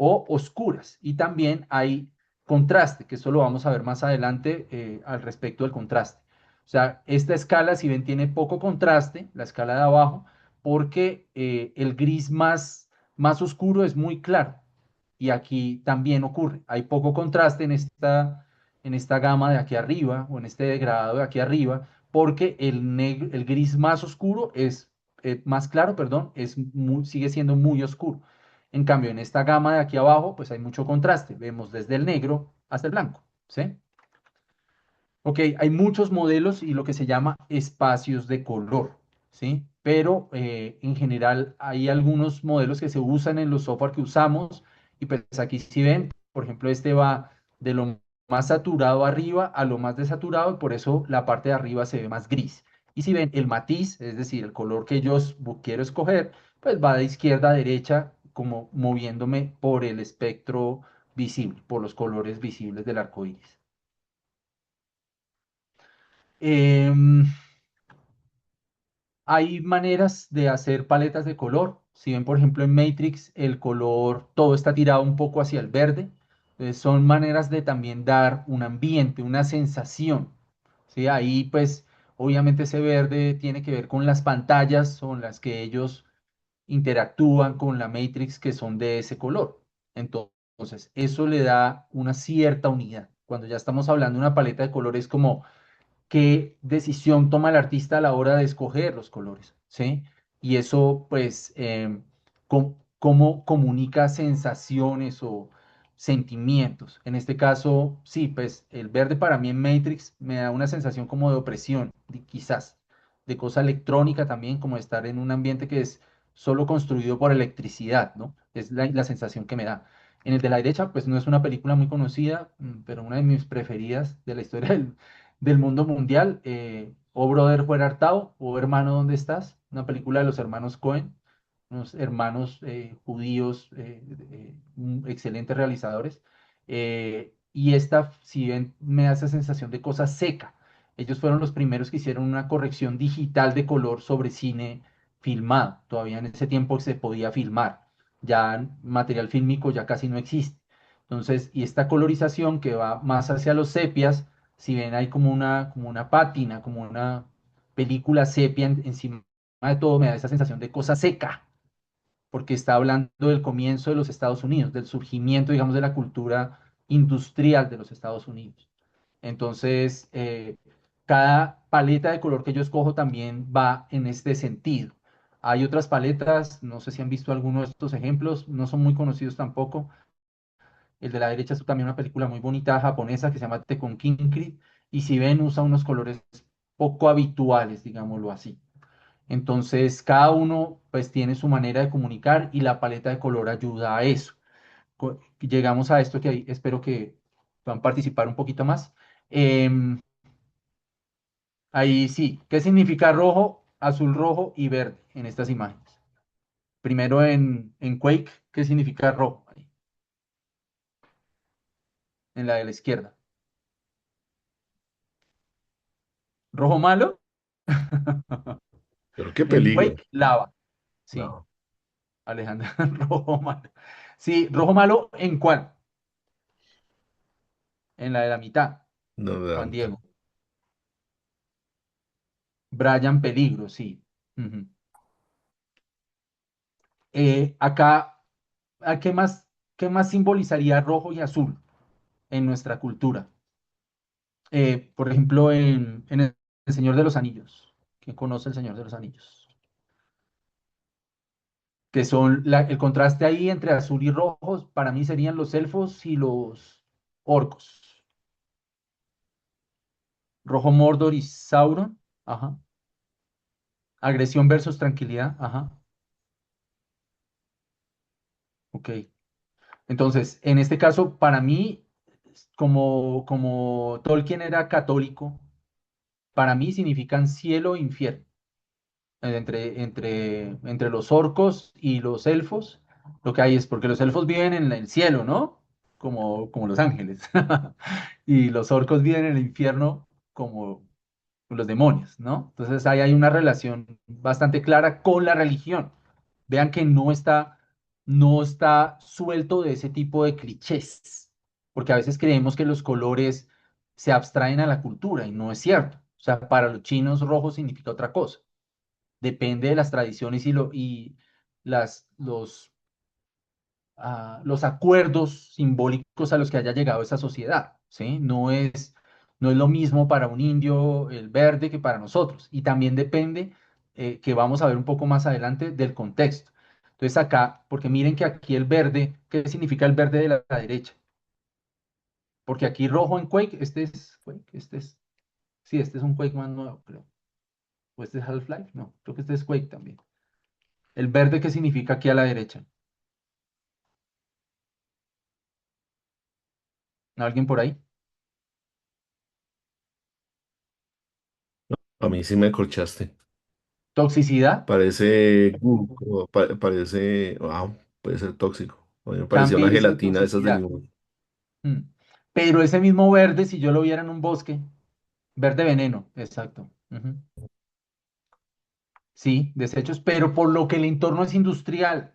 o oscuras. Y también hay contraste, que esto lo vamos a ver más adelante al respecto del contraste. O sea, esta escala, si ven, tiene poco contraste, la escala de abajo, porque el gris más oscuro es muy claro. Y aquí también ocurre. Hay poco contraste en esta gama de aquí arriba o en este degradado de aquí arriba porque el gris más oscuro más claro, perdón, sigue siendo muy oscuro. En cambio, en esta gama de aquí abajo, pues hay mucho contraste. Vemos desde el negro hasta el blanco, ¿sí? Ok, hay muchos modelos y lo que se llama espacios de color, ¿sí? Pero en general hay algunos modelos que se usan en los software que usamos y pues aquí si ven, por ejemplo, este va de lo más saturado arriba a lo más desaturado y por eso la parte de arriba se ve más gris. Y si ven el matiz, es decir, el color que yo quiero escoger, pues va de izquierda a derecha como moviéndome por el espectro visible, por los colores visibles del arco iris. Em, Hay maneras de hacer paletas de color. Si ven, por ejemplo, en Matrix, el color todo está tirado un poco hacia el verde. Entonces, son maneras de también dar un ambiente, una sensación. ¿Sí? Ahí, pues, obviamente ese verde tiene que ver con las pantallas con las que ellos interactúan con la Matrix que son de ese color. Entonces, eso le da una cierta unidad. Cuando ya estamos hablando de una paleta de colores como qué decisión toma el artista a la hora de escoger los colores, ¿sí? Y eso, pues, cómo comunica sensaciones o sentimientos. En este caso, sí, pues el verde para mí en Matrix me da una sensación como de opresión, quizás, de cosa electrónica también, como estar en un ambiente que es solo construido por electricidad, ¿no? Es la sensación que me da. En el de la derecha, pues no es una película muy conocida, pero una de mis preferidas de la historia del mundo mundial. Oh Brother, Where Art Thou? O Hermano, ¿dónde estás? Una película de los hermanos Cohen, unos hermanos judíos, excelentes realizadores. Y esta, si ven, me da esa sensación de cosa seca. Ellos fueron los primeros que hicieron una corrección digital de color sobre cine filmado. Todavía en ese tiempo se podía filmar. Ya material fílmico ya casi no existe. Entonces, y esta colorización que va más hacia los sepias, si ven hay como una pátina, como una película sepia encima de todo, me da esa sensación de cosa seca, porque está hablando del comienzo de los Estados Unidos, del surgimiento, digamos, de la cultura industrial de los Estados Unidos. Entonces, cada paleta de color que yo escojo también va en este sentido. Hay otras paletas, no sé si han visto alguno de estos ejemplos, no son muy conocidos tampoco. El de la derecha es también una película muy bonita japonesa que se llama Tekken Kinkri. Y si ven, usa unos colores poco habituales, digámoslo así. Entonces, cada uno pues tiene su manera de comunicar y la paleta de color ayuda a eso. Llegamos a esto que espero que puedan participar un poquito más. Em, Ahí sí, ¿qué significa rojo, azul, rojo y verde en estas imágenes? Primero en Quake, ¿qué significa rojo? Ahí, en la de la izquierda. ¿Rojo malo? Pero qué En peligro. Quake, lava. Sí, No, Alejandro, rojo malo. Sí, rojo malo, ¿en cuál? En la de la mitad, no me Juan dan. Diego. Brian Peligro, sí. Ujú. Acá, qué más simbolizaría rojo y azul en nuestra cultura? Por ejemplo, en el Señor de los Anillos. ¿Quién conoce el Señor de los Anillos? Que son el contraste ahí entre azul y rojos, para mí serían los elfos y los orcos. Rojo Mordor y Sauron. Ajá. Agresión versus tranquilidad. Ajá. Ok. Entonces, en este caso, para mí, como Tolkien era católico, para mí significan cielo e infierno. Entre los orcos y los elfos, lo que hay es porque los elfos viven en el cielo, ¿no? Como los ángeles. Y los orcos viven en el infierno como los demonios, ¿no? Entonces ahí hay una relación bastante clara con la religión. Vean que no está suelto de ese tipo de clichés, porque a veces creemos que los colores se abstraen a la cultura y no es cierto. O sea, para los chinos rojo significa otra cosa. Depende de las tradiciones y los acuerdos simbólicos a los que haya llegado esa sociedad, ¿sí? No es lo mismo para un indio el verde que para nosotros. Y también depende, que vamos a ver un poco más adelante, del contexto. Entonces acá, porque miren que aquí el verde, ¿qué significa el verde de la derecha? Porque aquí rojo en Quake, sí, este es un Quake más nuevo, creo. ¿O este es Half-Life? No, creo que este es Quake también. El verde, ¿qué significa aquí a la derecha? ¿Alguien por ahí? A mí sí me corchaste. Toxicidad, Parece, parece, wow, puede ser tóxico. A mí me parecía una también es gelatina de esas de toxicidad. limón. Mm. Pero ese mismo verde, si yo lo viera en un bosque, verde veneno, exacto. Ujú. Sí, desechos, pero por lo que el entorno es industrial.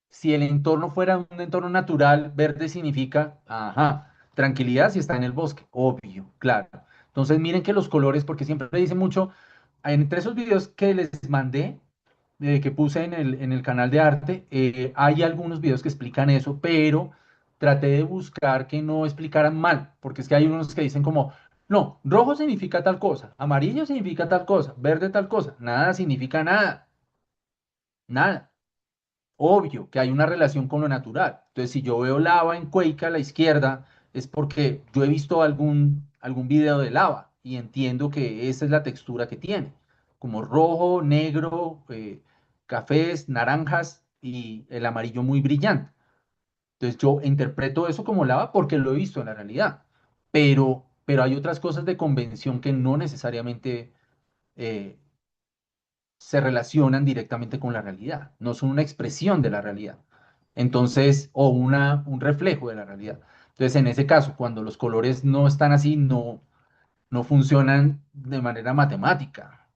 Si el entorno fuera un entorno natural, verde significa, ajá, tranquilidad si está en el bosque, obvio, claro. Entonces miren que los colores, porque siempre dicen mucho, entre esos videos que les mandé, que puse en el canal de arte, hay algunos videos que explican eso, pero traté de buscar que no explicaran mal, porque es que hay unos que dicen como, no, rojo significa tal cosa, amarillo significa tal cosa, verde tal cosa, nada significa nada, nada. Obvio que hay una relación con lo natural. Entonces, si yo veo lava en Cuenca a la izquierda, es porque yo he visto algún video de lava y entiendo que esa es la textura que tiene, como rojo, negro, cafés, naranjas y el amarillo muy brillante. Entonces, yo interpreto eso como lava porque lo he visto en la realidad. Pero hay otras cosas de convención que no necesariamente eh, se relacionan directamente con la realidad, no son una expresión de la realidad. Entonces, o un reflejo de la realidad. Entonces, en ese caso, cuando los colores no están así, no funcionan de manera matemática.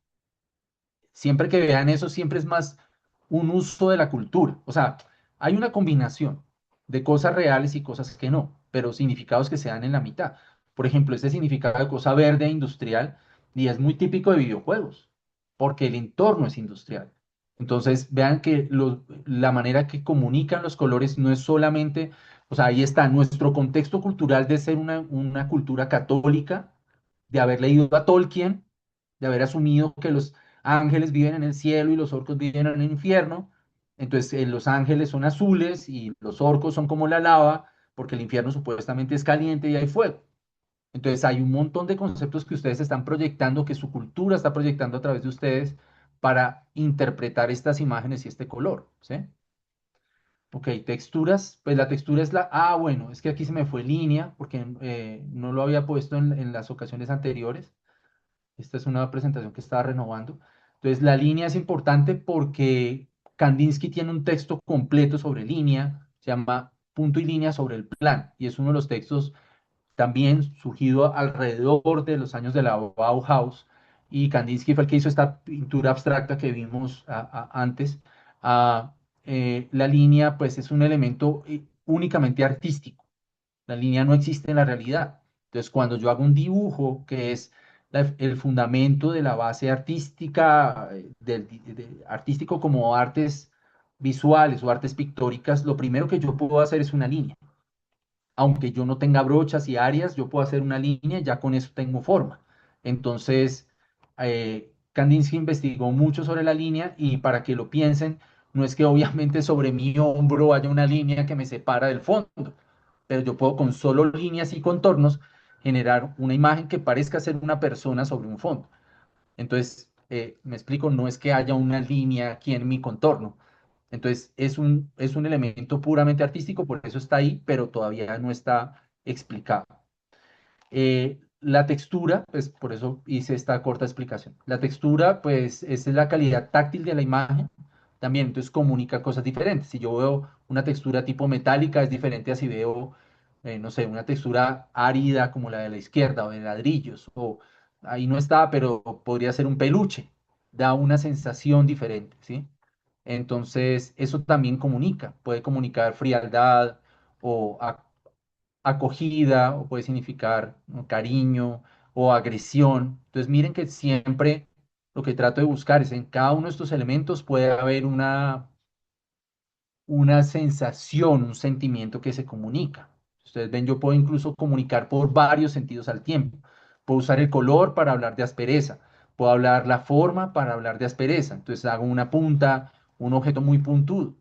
Siempre que vean eso, siempre es más un uso de la cultura. O sea, hay una combinación de cosas reales y cosas que no, pero significados que se dan en la mitad. Por ejemplo, este significado de cosa verde e industrial y es muy típico de videojuegos, porque el entorno es industrial. Entonces, vean que la manera que comunican los colores no es solamente, o sea, ahí está nuestro contexto cultural de ser una cultura católica, de haber leído a Tolkien, de haber asumido que los ángeles viven en el cielo y los orcos viven en el infierno. Entonces, los ángeles son azules y los orcos son como la lava, porque el infierno supuestamente es caliente y hay fuego. Entonces, hay un montón de conceptos que ustedes están proyectando, que su cultura está proyectando a través de ustedes para interpretar estas imágenes y este color, ¿sí? Ok, texturas, pues la textura es bueno, es que aquí se me fue línea, porque no lo había puesto en las ocasiones anteriores. Esta es una presentación que estaba renovando. Entonces, la línea es importante porque Kandinsky tiene un texto completo sobre línea, se llama Punto y línea sobre el plan, y es uno de los textos también surgido alrededor de los años de la Bauhaus, y Kandinsky fue el que hizo esta pintura abstracta que vimos antes. Ah, la línea, pues, es un elemento únicamente artístico. La línea no existe en la realidad. Entonces, cuando yo hago un dibujo, que es el fundamento de la base artística, artístico como artes visuales o artes pictóricas, lo primero que yo puedo hacer es una línea. Aunque yo no tenga brochas y áreas, yo puedo hacer una línea y ya con eso tengo forma. Entonces, Kandinsky investigó mucho sobre la línea y para que lo piensen, no es que obviamente sobre mi hombro haya una línea que me separa del fondo, pero yo puedo con solo líneas y contornos generar una imagen que parezca ser una persona sobre un fondo. Entonces, me explico, no es que haya una línea aquí en mi contorno. Entonces, es un elemento puramente artístico, por eso está ahí, pero todavía no está explicado. La textura, pues por eso hice esta corta explicación. La textura, pues es la calidad táctil de la imagen también, entonces comunica cosas diferentes. Si yo veo una textura tipo metálica, es diferente a si veo, no sé, una textura árida como la de la izquierda o de ladrillos, o ahí no está, pero podría ser un peluche, da una sensación diferente, ¿sí? Entonces, eso también comunica, puede comunicar frialdad o acogida o puede significar, ¿no?, cariño o agresión. Entonces miren que siempre lo que trato de buscar es en cada uno de estos elementos puede haber una sensación, un sentimiento que se comunica. Ustedes ven, yo puedo incluso comunicar por varios sentidos al tiempo. Puedo usar el color para hablar de aspereza, puedo hablar la forma para hablar de aspereza. Entonces hago una punta, un objeto muy puntudo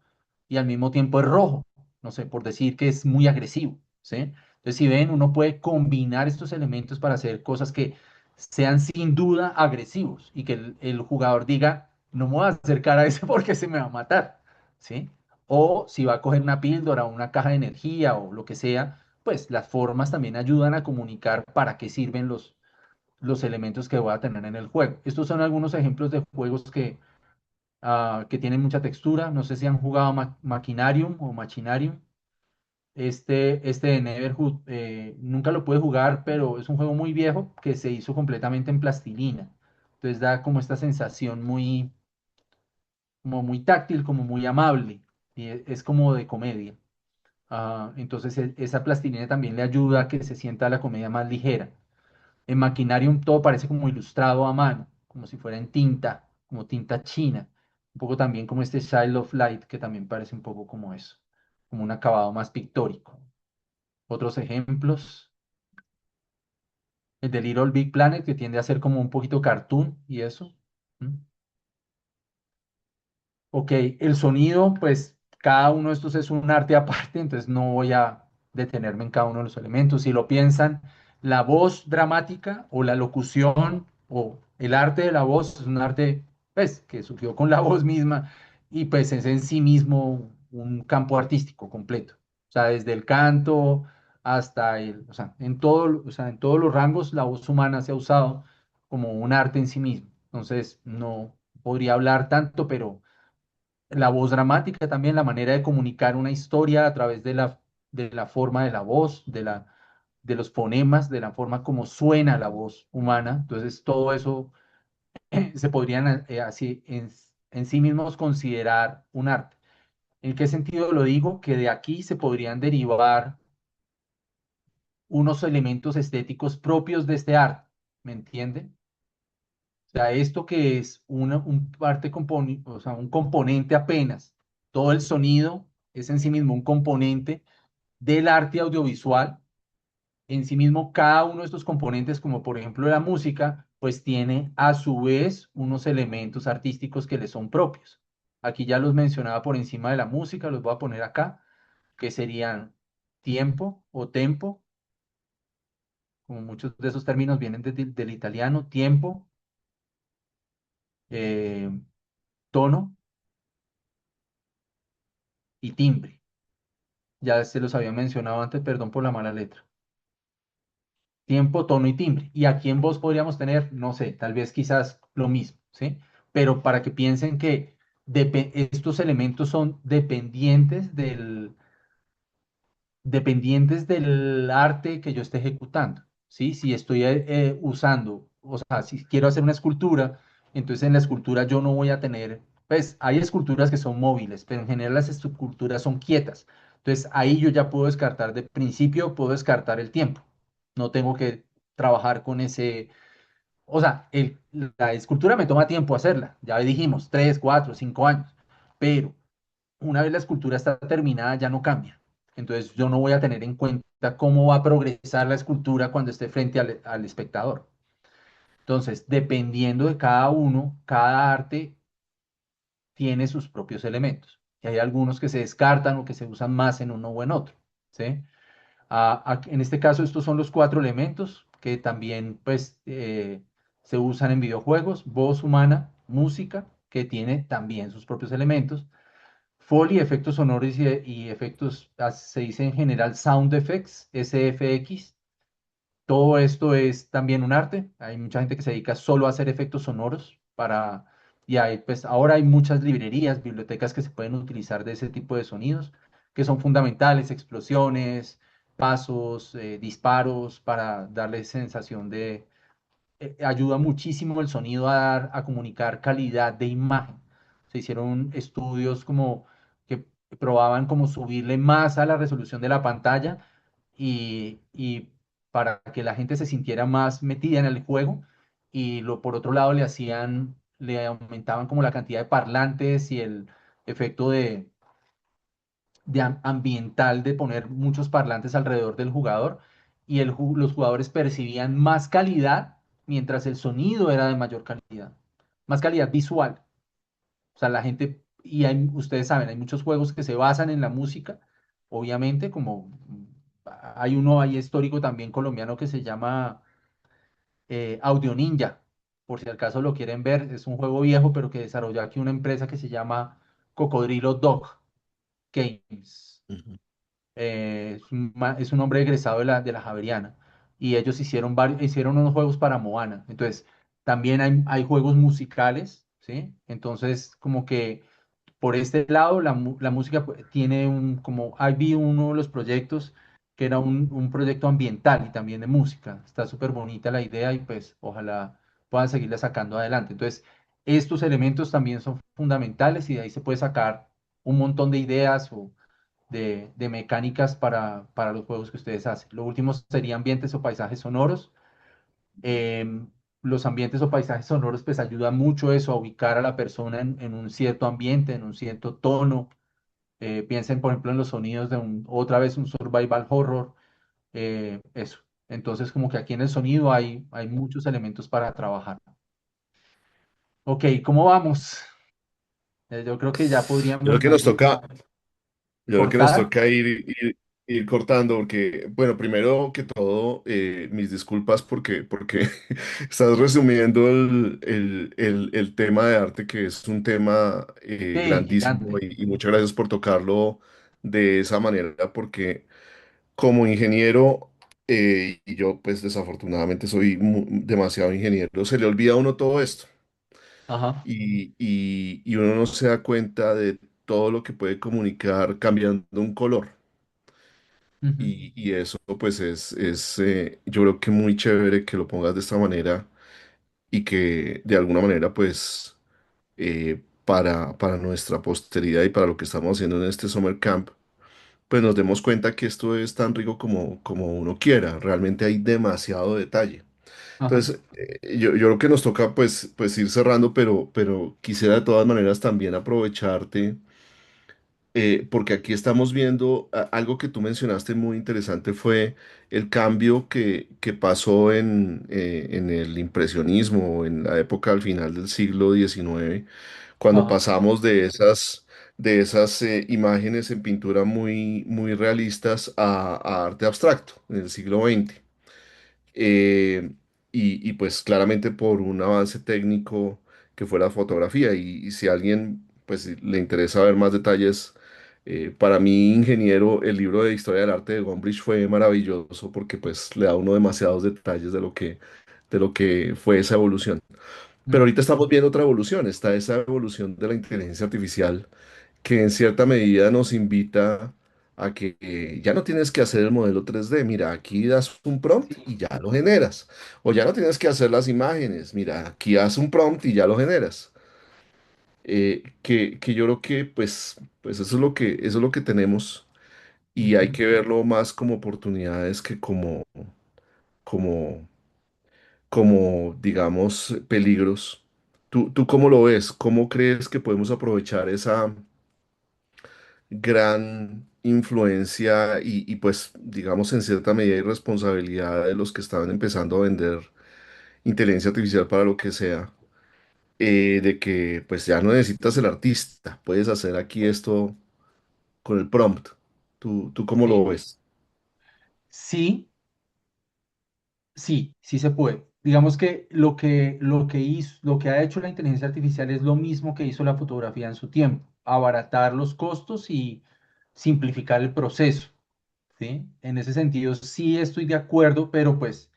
y al mismo tiempo es rojo, no sé, por decir que es muy agresivo, ¿sí? Entonces, si ven, uno puede combinar estos elementos para hacer cosas que sean sin duda agresivos y que el jugador diga, no me voy a acercar a ese porque se me va a matar, ¿sí? O si va a coger una píldora o una caja de energía o lo que sea, pues las formas también ayudan a comunicar para qué sirven los elementos que voy a tener en el juego. Estos son algunos ejemplos de juegos que tienen mucha textura. No sé si han jugado Machinarium o Machinarium. Este de Neverhood, nunca lo pude jugar, pero es un juego muy viejo que se hizo completamente en plastilina. Entonces da como esta sensación como muy táctil, como muy amable. Y es como de comedia. Entonces esa plastilina también le ayuda a que se sienta la comedia más ligera. En Maquinarium todo parece como ilustrado a mano, como si fuera en tinta, como tinta china. Un poco también como este Child of Light, que también parece un poco como eso, como un acabado más pictórico. Otros ejemplos, el de Little Big Planet, que tiende a ser como un poquito cartoon y eso. ¿Mm? Ok, el sonido, pues cada uno de estos es un arte aparte, entonces no voy a detenerme en cada uno de los elementos. Si lo piensan, la voz dramática o la locución o el arte de la voz es un arte, pues, que surgió con la voz misma y pues es en sí mismo un campo artístico completo. O sea, desde el canto hasta o sea, o sea, en todos los rangos la voz humana se ha usado como un arte en sí mismo. Entonces, no podría hablar tanto, pero la voz dramática también, la manera de comunicar una historia a través de la forma de la voz, de los fonemas, de la forma como suena la voz humana. Entonces, todo eso se podrían así en sí mismos considerar un arte. ¿En qué sentido lo digo? Que de aquí se podrían derivar unos elementos estéticos propios de este arte. ¿Me entienden? O sea, esto que es o sea, un componente apenas, todo el sonido es en sí mismo un componente del arte audiovisual. En sí mismo, cada uno de estos componentes, como por ejemplo la música, pues tiene a su vez unos elementos artísticos que le son propios. Aquí ya los mencionaba por encima de la música, los voy a poner acá, que serían tiempo o tempo, como muchos de esos términos vienen del italiano, tiempo, eh, tono y timbre. Ya se los había mencionado antes, perdón por la mala letra. Tiempo, tono y timbre. Y aquí en voz podríamos tener, no sé, tal vez quizás lo mismo, ¿sí? Pero para que piensen que estos elementos son dependientes del arte que yo esté ejecutando, ¿sí? Si estoy usando, o sea, si quiero hacer una escultura, entonces en la escultura yo no voy a tener, pues hay esculturas que son móviles, pero en general las esculturas son quietas. Entonces ahí yo ya puedo descartar de principio, puedo descartar el tiempo. No tengo que trabajar con ese, o sea, la escultura me toma tiempo hacerla, ya dijimos, 3, 4, 5 años, pero una vez la escultura está terminada, ya no cambia. Entonces yo no voy a tener en cuenta cómo va a progresar la escultura cuando esté frente al espectador. Entonces, dependiendo de cada uno, cada arte tiene sus propios elementos. Y hay algunos que se descartan o que se usan más en uno o en otro. ¿Sí? En este caso, estos son los cuatro elementos que también pues, se usan en videojuegos. Voz humana, música, que tiene también sus propios elementos. Foley, efectos sonoros y efectos, se dice en general sound effects, SFX. Todo esto es también un arte. Hay mucha gente que se dedica solo a hacer efectos sonoros y hay, pues ahora hay muchas librerías, bibliotecas que se pueden utilizar de ese tipo de sonidos, que son fundamentales, explosiones, pasos, disparos, para darle sensación ayuda muchísimo el sonido a comunicar calidad de imagen. Se hicieron estudios como que probaban como subirle más a la resolución de la pantalla y para que la gente se sintiera más metida en el juego y por otro lado le aumentaban como la cantidad de parlantes y el efecto ambiental de poner muchos parlantes alrededor del jugador y los jugadores percibían más calidad mientras el sonido era de mayor calidad, más calidad visual. O sea, la gente, ustedes saben, hay muchos juegos que se basan en la música, obviamente, como hay uno ahí histórico también colombiano que se llama Audio Ninja, por si al caso lo quieren ver, es un juego viejo, pero que desarrolló aquí una empresa que se llama Cocodrilo Dog Games. Ujú. Es un hombre egresado de la Javeriana. Y ellos hicieron unos juegos para Moana. Entonces, también hay juegos musicales, ¿sí? Entonces, como que por este lado, la música tiene ahí vi uno de los proyectos que era un proyecto ambiental y también de música. Está súper bonita la idea y pues ojalá puedan seguirla sacando adelante. Entonces, estos elementos también son fundamentales y de ahí se puede sacar un montón de ideas o de mecánicas para los juegos que ustedes hacen. Lo último sería ambientes o paisajes sonoros. Em, los ambientes o paisajes sonoros pues ayudan mucho eso, a ubicar a la persona en un cierto ambiente, en un cierto tono. Piensen, por ejemplo, en los sonidos otra vez un survival horror, eso. Entonces, como que aquí en el sonido hay muchos elementos para trabajar. Ok, ¿cómo vamos? Yo creo que ya Yo creo podríamos que más nos bien toca, yo creo que nos cortar. toca ir cortando, porque, bueno, primero que todo, mis disculpas porque estás resumiendo el tema de arte, que es un tema Sí, grandísimo, gigante. y muchas gracias por tocarlo de esa manera, porque como ingeniero, y yo pues desafortunadamente soy demasiado ingeniero, se le olvida a uno todo esto. Ajá. Y uno no se da cuenta de todo lo que puede comunicar cambiando un color. Ujú. Y eso pues yo creo que muy chévere que lo pongas de esta manera y que de alguna manera pues para nuestra posteridad y para lo que estamos haciendo en este Summer Camp, pues nos demos cuenta que esto es tan rico como uno quiera. Realmente hay demasiado detalle. Ajá. Entonces, yo creo que nos toca pues ir cerrando, pero quisiera de todas maneras también aprovecharte, porque aquí estamos viendo algo que tú mencionaste muy interesante, fue el cambio que pasó en el impresionismo, en la época al final del siglo XIX, cuando Ajá. pasamos de esas imágenes en pintura muy realistas a arte abstracto en el siglo XX. eh, y pues claramente por un avance técnico que fue la fotografía. Y si a alguien pues le interesa ver más detalles, para mí, ingeniero, el libro de Historia del Arte de Gombrich fue maravilloso porque pues le da a uno demasiados detalles de lo que fue esa evolución. Pero ahorita Ujú, estamos viendo otra evolución, está esa evolución de la inteligencia artificial que en cierta medida nos invita a que ya no tienes que hacer el modelo 3D. Mira, aquí das un prompt y ya lo generas. O ya no tienes que hacer las imágenes, mira, aquí haz un prompt y ya lo generas. Que yo creo que pues eso es lo que tenemos y hay ujú. que verlo más como oportunidades que como, como digamos, peligros. ¿Tú cómo lo ves? ¿Cómo crees que podemos aprovechar esa gran influencia pues, digamos, en cierta medida irresponsabilidad de los que estaban empezando a vender inteligencia artificial para lo que sea, de que pues ya no necesitas el artista, puedes hacer aquí esto con el prompt? ¿Tú cómo lo Sí, ves? sí, sí se puede. Digamos que lo que ha hecho la inteligencia artificial es lo mismo que hizo la fotografía en su tiempo, abaratar los costos y simplificar el proceso, ¿sí? En ese sentido, sí estoy de acuerdo, pero pues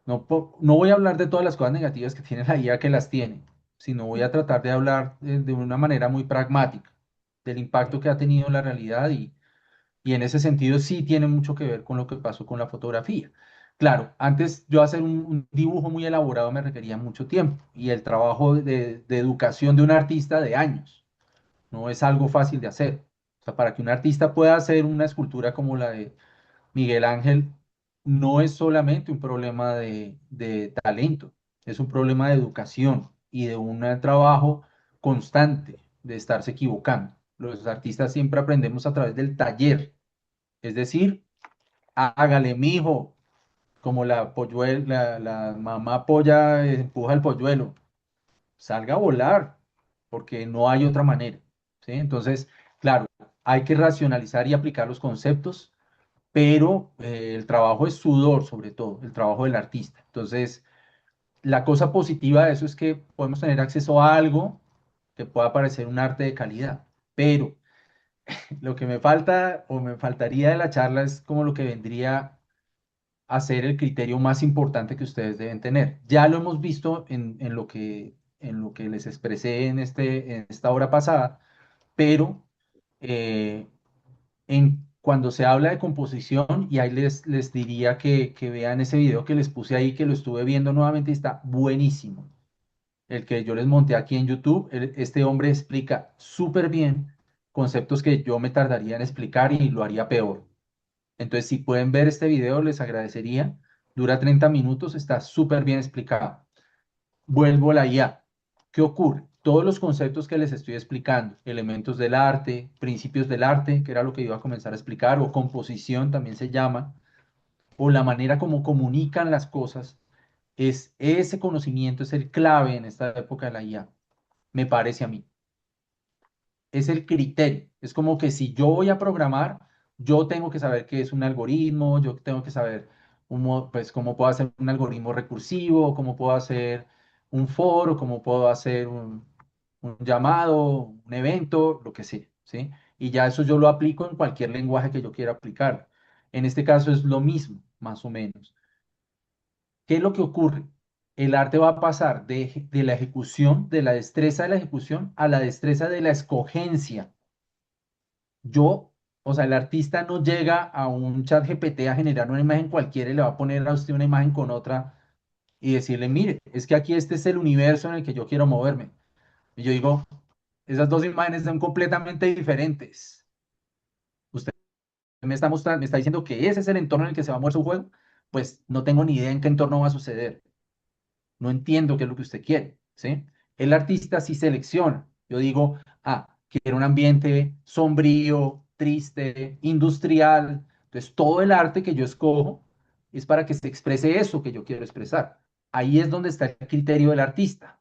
no voy a hablar de todas las cosas negativas que tiene la IA que las tiene, sino voy a tratar de hablar de una manera muy pragmática del impacto que ha tenido en la realidad y en ese sentido sí tiene mucho que ver con lo que pasó con la fotografía. Claro, antes yo hacer un dibujo muy elaborado me requería mucho tiempo y el trabajo de educación de un artista de años. No es algo fácil de hacer. O sea, para que un artista pueda hacer una escultura como la de Miguel Ángel, no es solamente un problema de talento, es un problema de educación y de un trabajo constante de estarse equivocando. Los artistas siempre aprendemos a través del taller, es decir, hágale mijo, como la mamá polla empuja el polluelo, salga a volar, porque no hay otra manera, ¿sí? Entonces, claro, hay que racionalizar y aplicar los conceptos, pero el trabajo es sudor, sobre todo, el trabajo del artista. Entonces, la cosa positiva de eso es que podemos tener acceso a algo que pueda parecer un arte de calidad, pero lo que me falta o me faltaría de la charla es como lo que vendría a ser el criterio más importante que ustedes deben tener. Ya lo hemos visto en lo que les expresé en esta hora pasada, pero eh, cuando se habla de composición, y ahí les diría que vean ese video que les puse ahí, que lo estuve viendo nuevamente y está buenísimo. El que yo les monté aquí en YouTube, este hombre explica súper bien conceptos que yo me tardaría en explicar y lo haría peor. Entonces, si pueden ver este video, les agradecería. Dura 30 minutos, está súper bien explicado. Vuelvo a la IA. ¿Qué ocurre? Todos los conceptos que les estoy explicando, elementos del arte, principios del arte, que era lo que iba a comenzar a explicar, o composición también se llama, o la manera como comunican las cosas, es ese conocimiento, es el clave en esta época de la IA, me parece a mí. Es el criterio. Es como que si yo voy a programar, yo tengo que saber qué es un algoritmo, yo tengo que saber pues, cómo puedo hacer un algoritmo recursivo, cómo puedo hacer un for, cómo puedo hacer un llamado, un evento, lo que sea, ¿sí? Y ya eso yo lo aplico en cualquier lenguaje que yo quiera aplicar. En este caso es lo mismo, más o menos. ¿Qué es lo que ocurre? El arte va a pasar de la ejecución, de la destreza de la ejecución a la destreza de la escogencia. Yo, o sea, el artista no llega a un chat GPT a generar una imagen cualquiera y le va a poner a usted una imagen con otra y decirle, mire, es que aquí este es el universo en el que yo quiero moverme. Y yo digo, esas dos imágenes son completamente diferentes. Usted me está mostrando, me está diciendo que ese es el entorno en el que se va a mover su juego, pues no tengo ni idea en qué entorno va a suceder. No entiendo qué es lo que usted quiere, ¿sí? El artista sí selecciona. Yo digo, quiero un ambiente sombrío, triste, industrial. Entonces, todo el arte que yo escojo es para que se exprese eso que yo quiero expresar. Ahí es donde está el criterio del artista.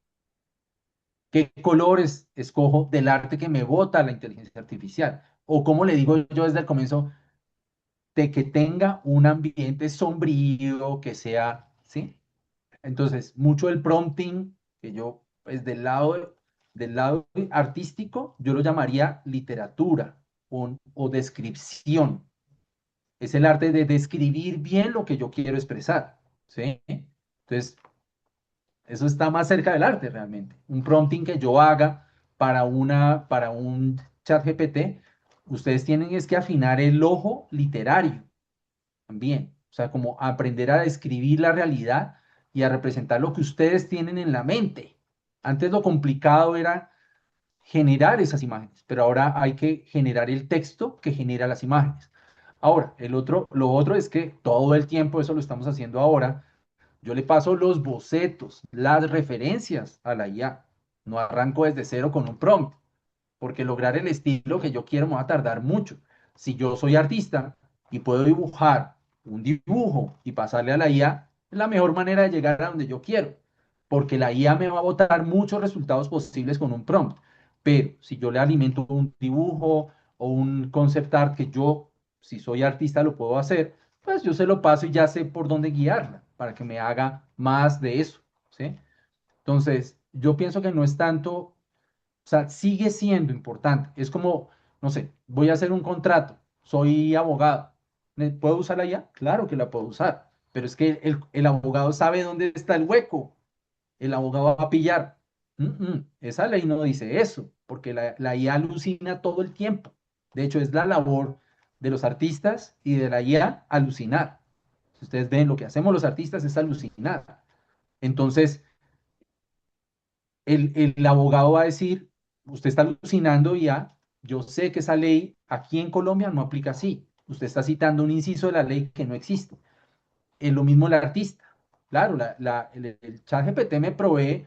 ¿Qué colores escojo del arte que me bota la inteligencia artificial? O como le digo yo desde el comienzo, de que tenga un ambiente sombrío, que sea, ¿sí? Entonces, mucho del prompting, que yo, pues del lado artístico, yo lo llamaría literatura o descripción. Es el arte de describir bien lo que yo quiero expresar, ¿sí? Entonces, Eso está más cerca del arte realmente. Un prompting que yo haga para un chat GPT, ustedes tienen es que afinar el ojo literario también. O sea, como aprender a describir la realidad y a representar lo que ustedes tienen en la mente. Antes lo complicado era generar esas imágenes, pero ahora hay que generar el texto que genera las imágenes. Ahora, lo otro es que todo el tiempo eso lo estamos haciendo ahora. Yo le paso los bocetos, las referencias a la IA. No arranco desde cero con un prompt, porque lograr el estilo que yo quiero me va a tardar mucho. Si yo soy artista y puedo dibujar un dibujo y pasarle a la IA, es la mejor manera de llegar a donde yo quiero, porque la IA me va a botar muchos resultados posibles con un prompt. Pero si yo le alimento un dibujo o un concept art que yo, si soy artista, lo puedo hacer, pues yo se lo paso y ya sé por dónde guiarla para que me haga más de eso, ¿sí? Entonces, yo pienso que no es tanto, o sea, sigue siendo importante. Es como, no sé, voy a hacer un contrato, soy abogado. ¿Puedo usar la IA? Claro que la puedo usar, pero es que el abogado sabe dónde está el hueco. El abogado va a pillar. Esa ley no dice eso, porque la IA alucina todo el tiempo. De hecho, es la labor de los artistas y de la IA alucinar. Si ustedes ven, lo que hacemos los artistas es alucinar. Entonces, el abogado va a decir, usted está alucinando ya, yo sé que esa ley aquí en Colombia no aplica así. Usted está citando un inciso de la ley que no existe. Es lo mismo el artista. Claro, el chat GPT me provee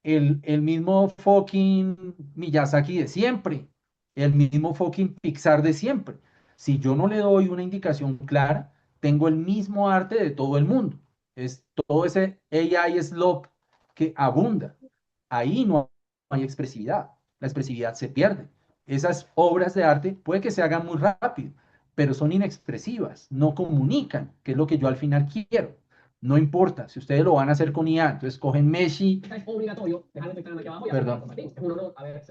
el mismo fucking Miyazaki de siempre, el mismo fucking Pixar de siempre. Si yo no le doy una indicación clara, tengo el mismo arte de todo el mundo. Es todo ese AI slop que abunda. Ahí no hay expresividad. La expresividad se pierde. Esas obras de arte puede que se hagan muy rápido, pero son inexpresivas, no comunican, que es lo que yo al final quiero. No importa, si ustedes lo van a hacer con IA, entonces cogen Meshi, Es obligatorio dejar el aquí abajo y hacer perdón, compartir. Es un honor haber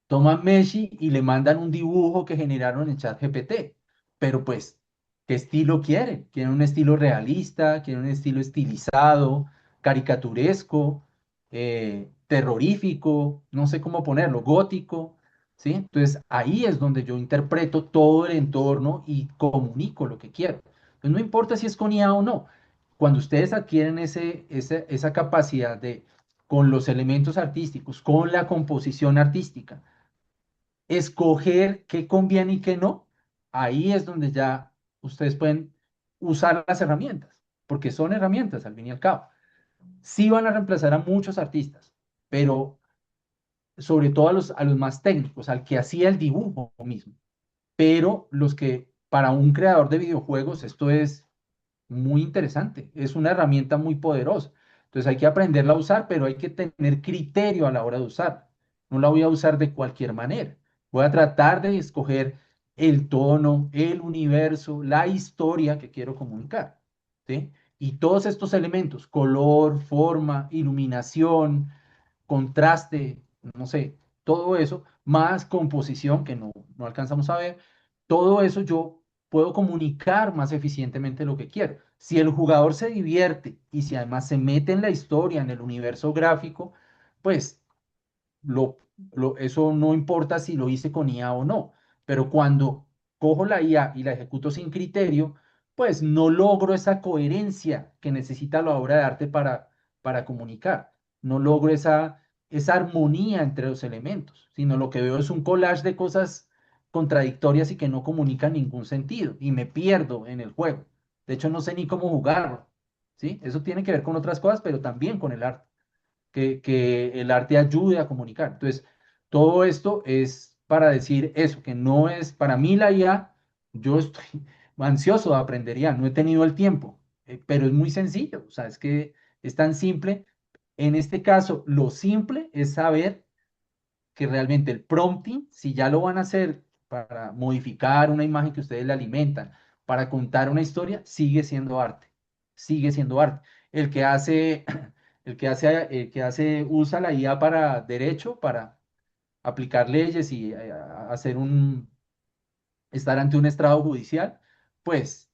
toman Meshi y le mandan un dibujo que generaron en ChatGPT. Pero pues, ¿qué estilo quieren? ¿Quieren un estilo realista? ¿Quieren un estilo estilizado, caricaturesco, terrorífico? No sé cómo ponerlo, gótico, ¿sí? Entonces ahí es donde yo interpreto todo el entorno y comunico lo que quiero. Entonces no importa si es con IA o no. Cuando ustedes adquieren esa capacidad de, con los elementos artísticos, con la composición artística, escoger qué conviene y qué no, ahí es donde ya ustedes pueden usar las herramientas, porque son herramientas al fin y al cabo. Sí van a reemplazar a muchos artistas, pero sobre todo a los más técnicos, al que hacía el dibujo mismo. Pero los que para un creador de videojuegos esto es muy interesante, es una herramienta muy poderosa. Entonces hay que aprenderla a usar, pero hay que tener criterio a la hora de usarla. No la voy a usar de cualquier manera. Voy a tratar de escoger el tono, el universo, la historia que quiero comunicar, ¿sí? Y todos estos elementos, color, forma, iluminación, contraste, no sé, todo eso, más composición que no alcanzamos a ver, todo eso yo puedo comunicar más eficientemente lo que quiero. Si el jugador se divierte y si además se mete en la historia, en el universo gráfico, pues lo, eso no importa si lo hice con IA o no, pero cuando cojo la IA y la ejecuto sin criterio, pues no logro esa coherencia que necesita la obra de arte para comunicar, no logro esa armonía entre los elementos, sino lo que veo es un collage de cosas contradictorias y que no comunican ningún sentido y me pierdo en el juego. De hecho, no sé ni cómo jugarlo, ¿sí? Eso tiene que ver con otras cosas, pero también con el arte que el arte ayude a comunicar. Entonces, todo esto es para decir eso, que no es, para mí la IA, yo estoy ansioso de aprender IA, no he tenido el tiempo, pero es muy sencillo, o sea, es que es tan simple. En este caso, lo simple es saber que realmente el prompting, si ya lo van a hacer para modificar una imagen que ustedes le alimentan, para contar una historia, sigue siendo arte, sigue siendo arte. El que hace, usa la IA para derecho, para aplicar leyes y hacer estar ante un estrado judicial, pues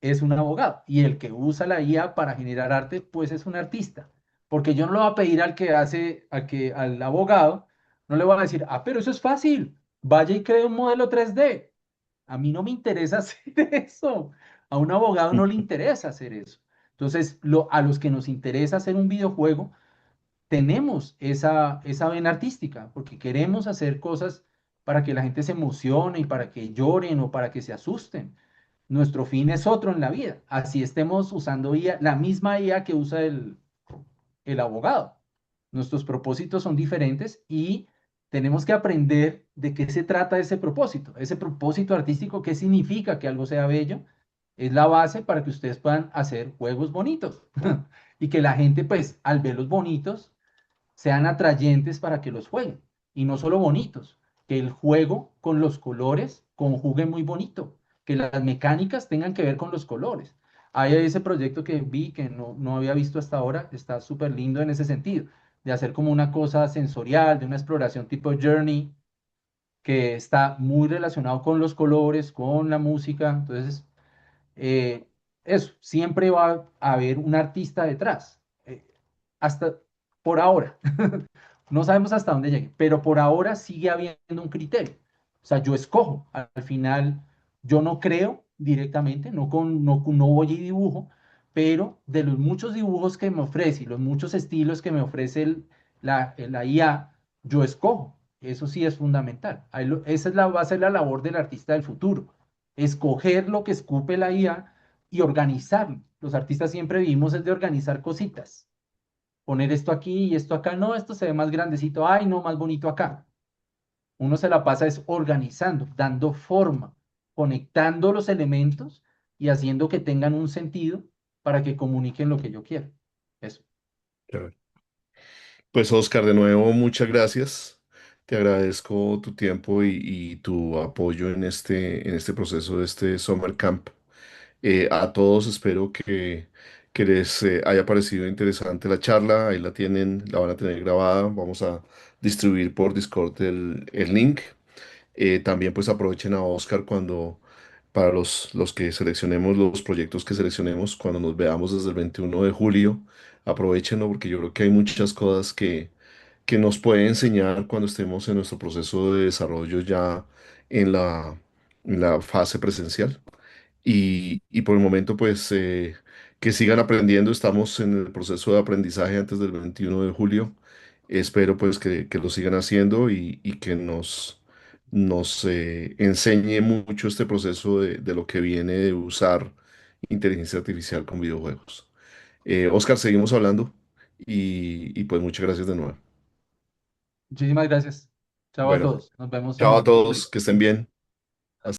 es un abogado. Y el que usa la IA para generar arte, pues es un artista. porque yo no le voy a pedir al abogado, no le voy a decir, ah, pero eso es fácil, vaya y cree un modelo 3D. A mí no me interesa hacer eso. A un abogado no le interesa hacer eso. Entonces, a los que nos interesa hacer un videojuego, tenemos esa vena artística, porque queremos hacer cosas para que la gente se emocione y para que lloren o para que se asusten. Nuestro fin es otro en la vida. Así estemos usando IA, la misma IA que usa el abogado. Nuestros propósitos son diferentes y tenemos que aprender de qué se trata ese propósito artístico, qué significa que algo sea bello. Es la base para que ustedes puedan hacer juegos bonitos y que la gente, pues, al verlos bonitos, sean atrayentes para que los jueguen. Y no solo bonitos, que el juego con los colores conjugue muy bonito, que las mecánicas tengan que ver con los colores. Hay ese proyecto que vi que no había visto hasta ahora, está súper lindo en ese sentido, de hacer como una cosa sensorial, de una exploración tipo Journey, que está muy relacionado con los colores, con la música. Entonces, eh, eso, siempre va a haber un artista detrás, hasta por ahora. No sabemos hasta dónde llegue, pero por ahora sigue habiendo un criterio. O sea, yo escojo. Al final, yo no creo directamente, no voy y dibujo, pero de los muchos dibujos que me ofrece y los muchos estilos que me ofrece la IA, yo escojo. Eso sí es fundamental. Esa va a ser la labor del artista del futuro. Escoger lo que escupe la IA y organizarlo. Los artistas siempre vivimos es de organizar cositas, poner esto aquí y esto acá, no, esto se ve más grandecito, ay, no, más bonito acá. Uno se la pasa es organizando, dando forma, conectando los elementos y haciendo que tengan un sentido para que comuniquen lo que yo quiero. Eso. Chévere. Pues Oscar, de nuevo, muchas gracias. Te agradezco tu tiempo y tu apoyo en este proceso de este Summer Camp. A todos espero que les haya parecido interesante la charla. Ahí la tienen, la van a tener grabada. Vamos a distribuir por Discord el link. También pues aprovechen a Oscar cuando, para los que seleccionemos, los proyectos que seleccionemos, cuando nos veamos desde el 21 de julio, aprovechenlo porque yo creo que hay muchas cosas que nos puede enseñar cuando estemos en nuestro proceso de desarrollo ya en en la fase presencial. Y por el momento, pues, que sigan aprendiendo. Estamos en el proceso de aprendizaje antes del 21 de julio. Espero, pues, que lo sigan haciendo y que nos enseñe mucho este proceso de lo que viene de usar inteligencia artificial con videojuegos. Oscar, seguimos hablando y pues muchas gracias de nuevo. Muchísimas gracias. Chao a Bueno, todos. Nos vemos chao a en julio. todos, que estén bien.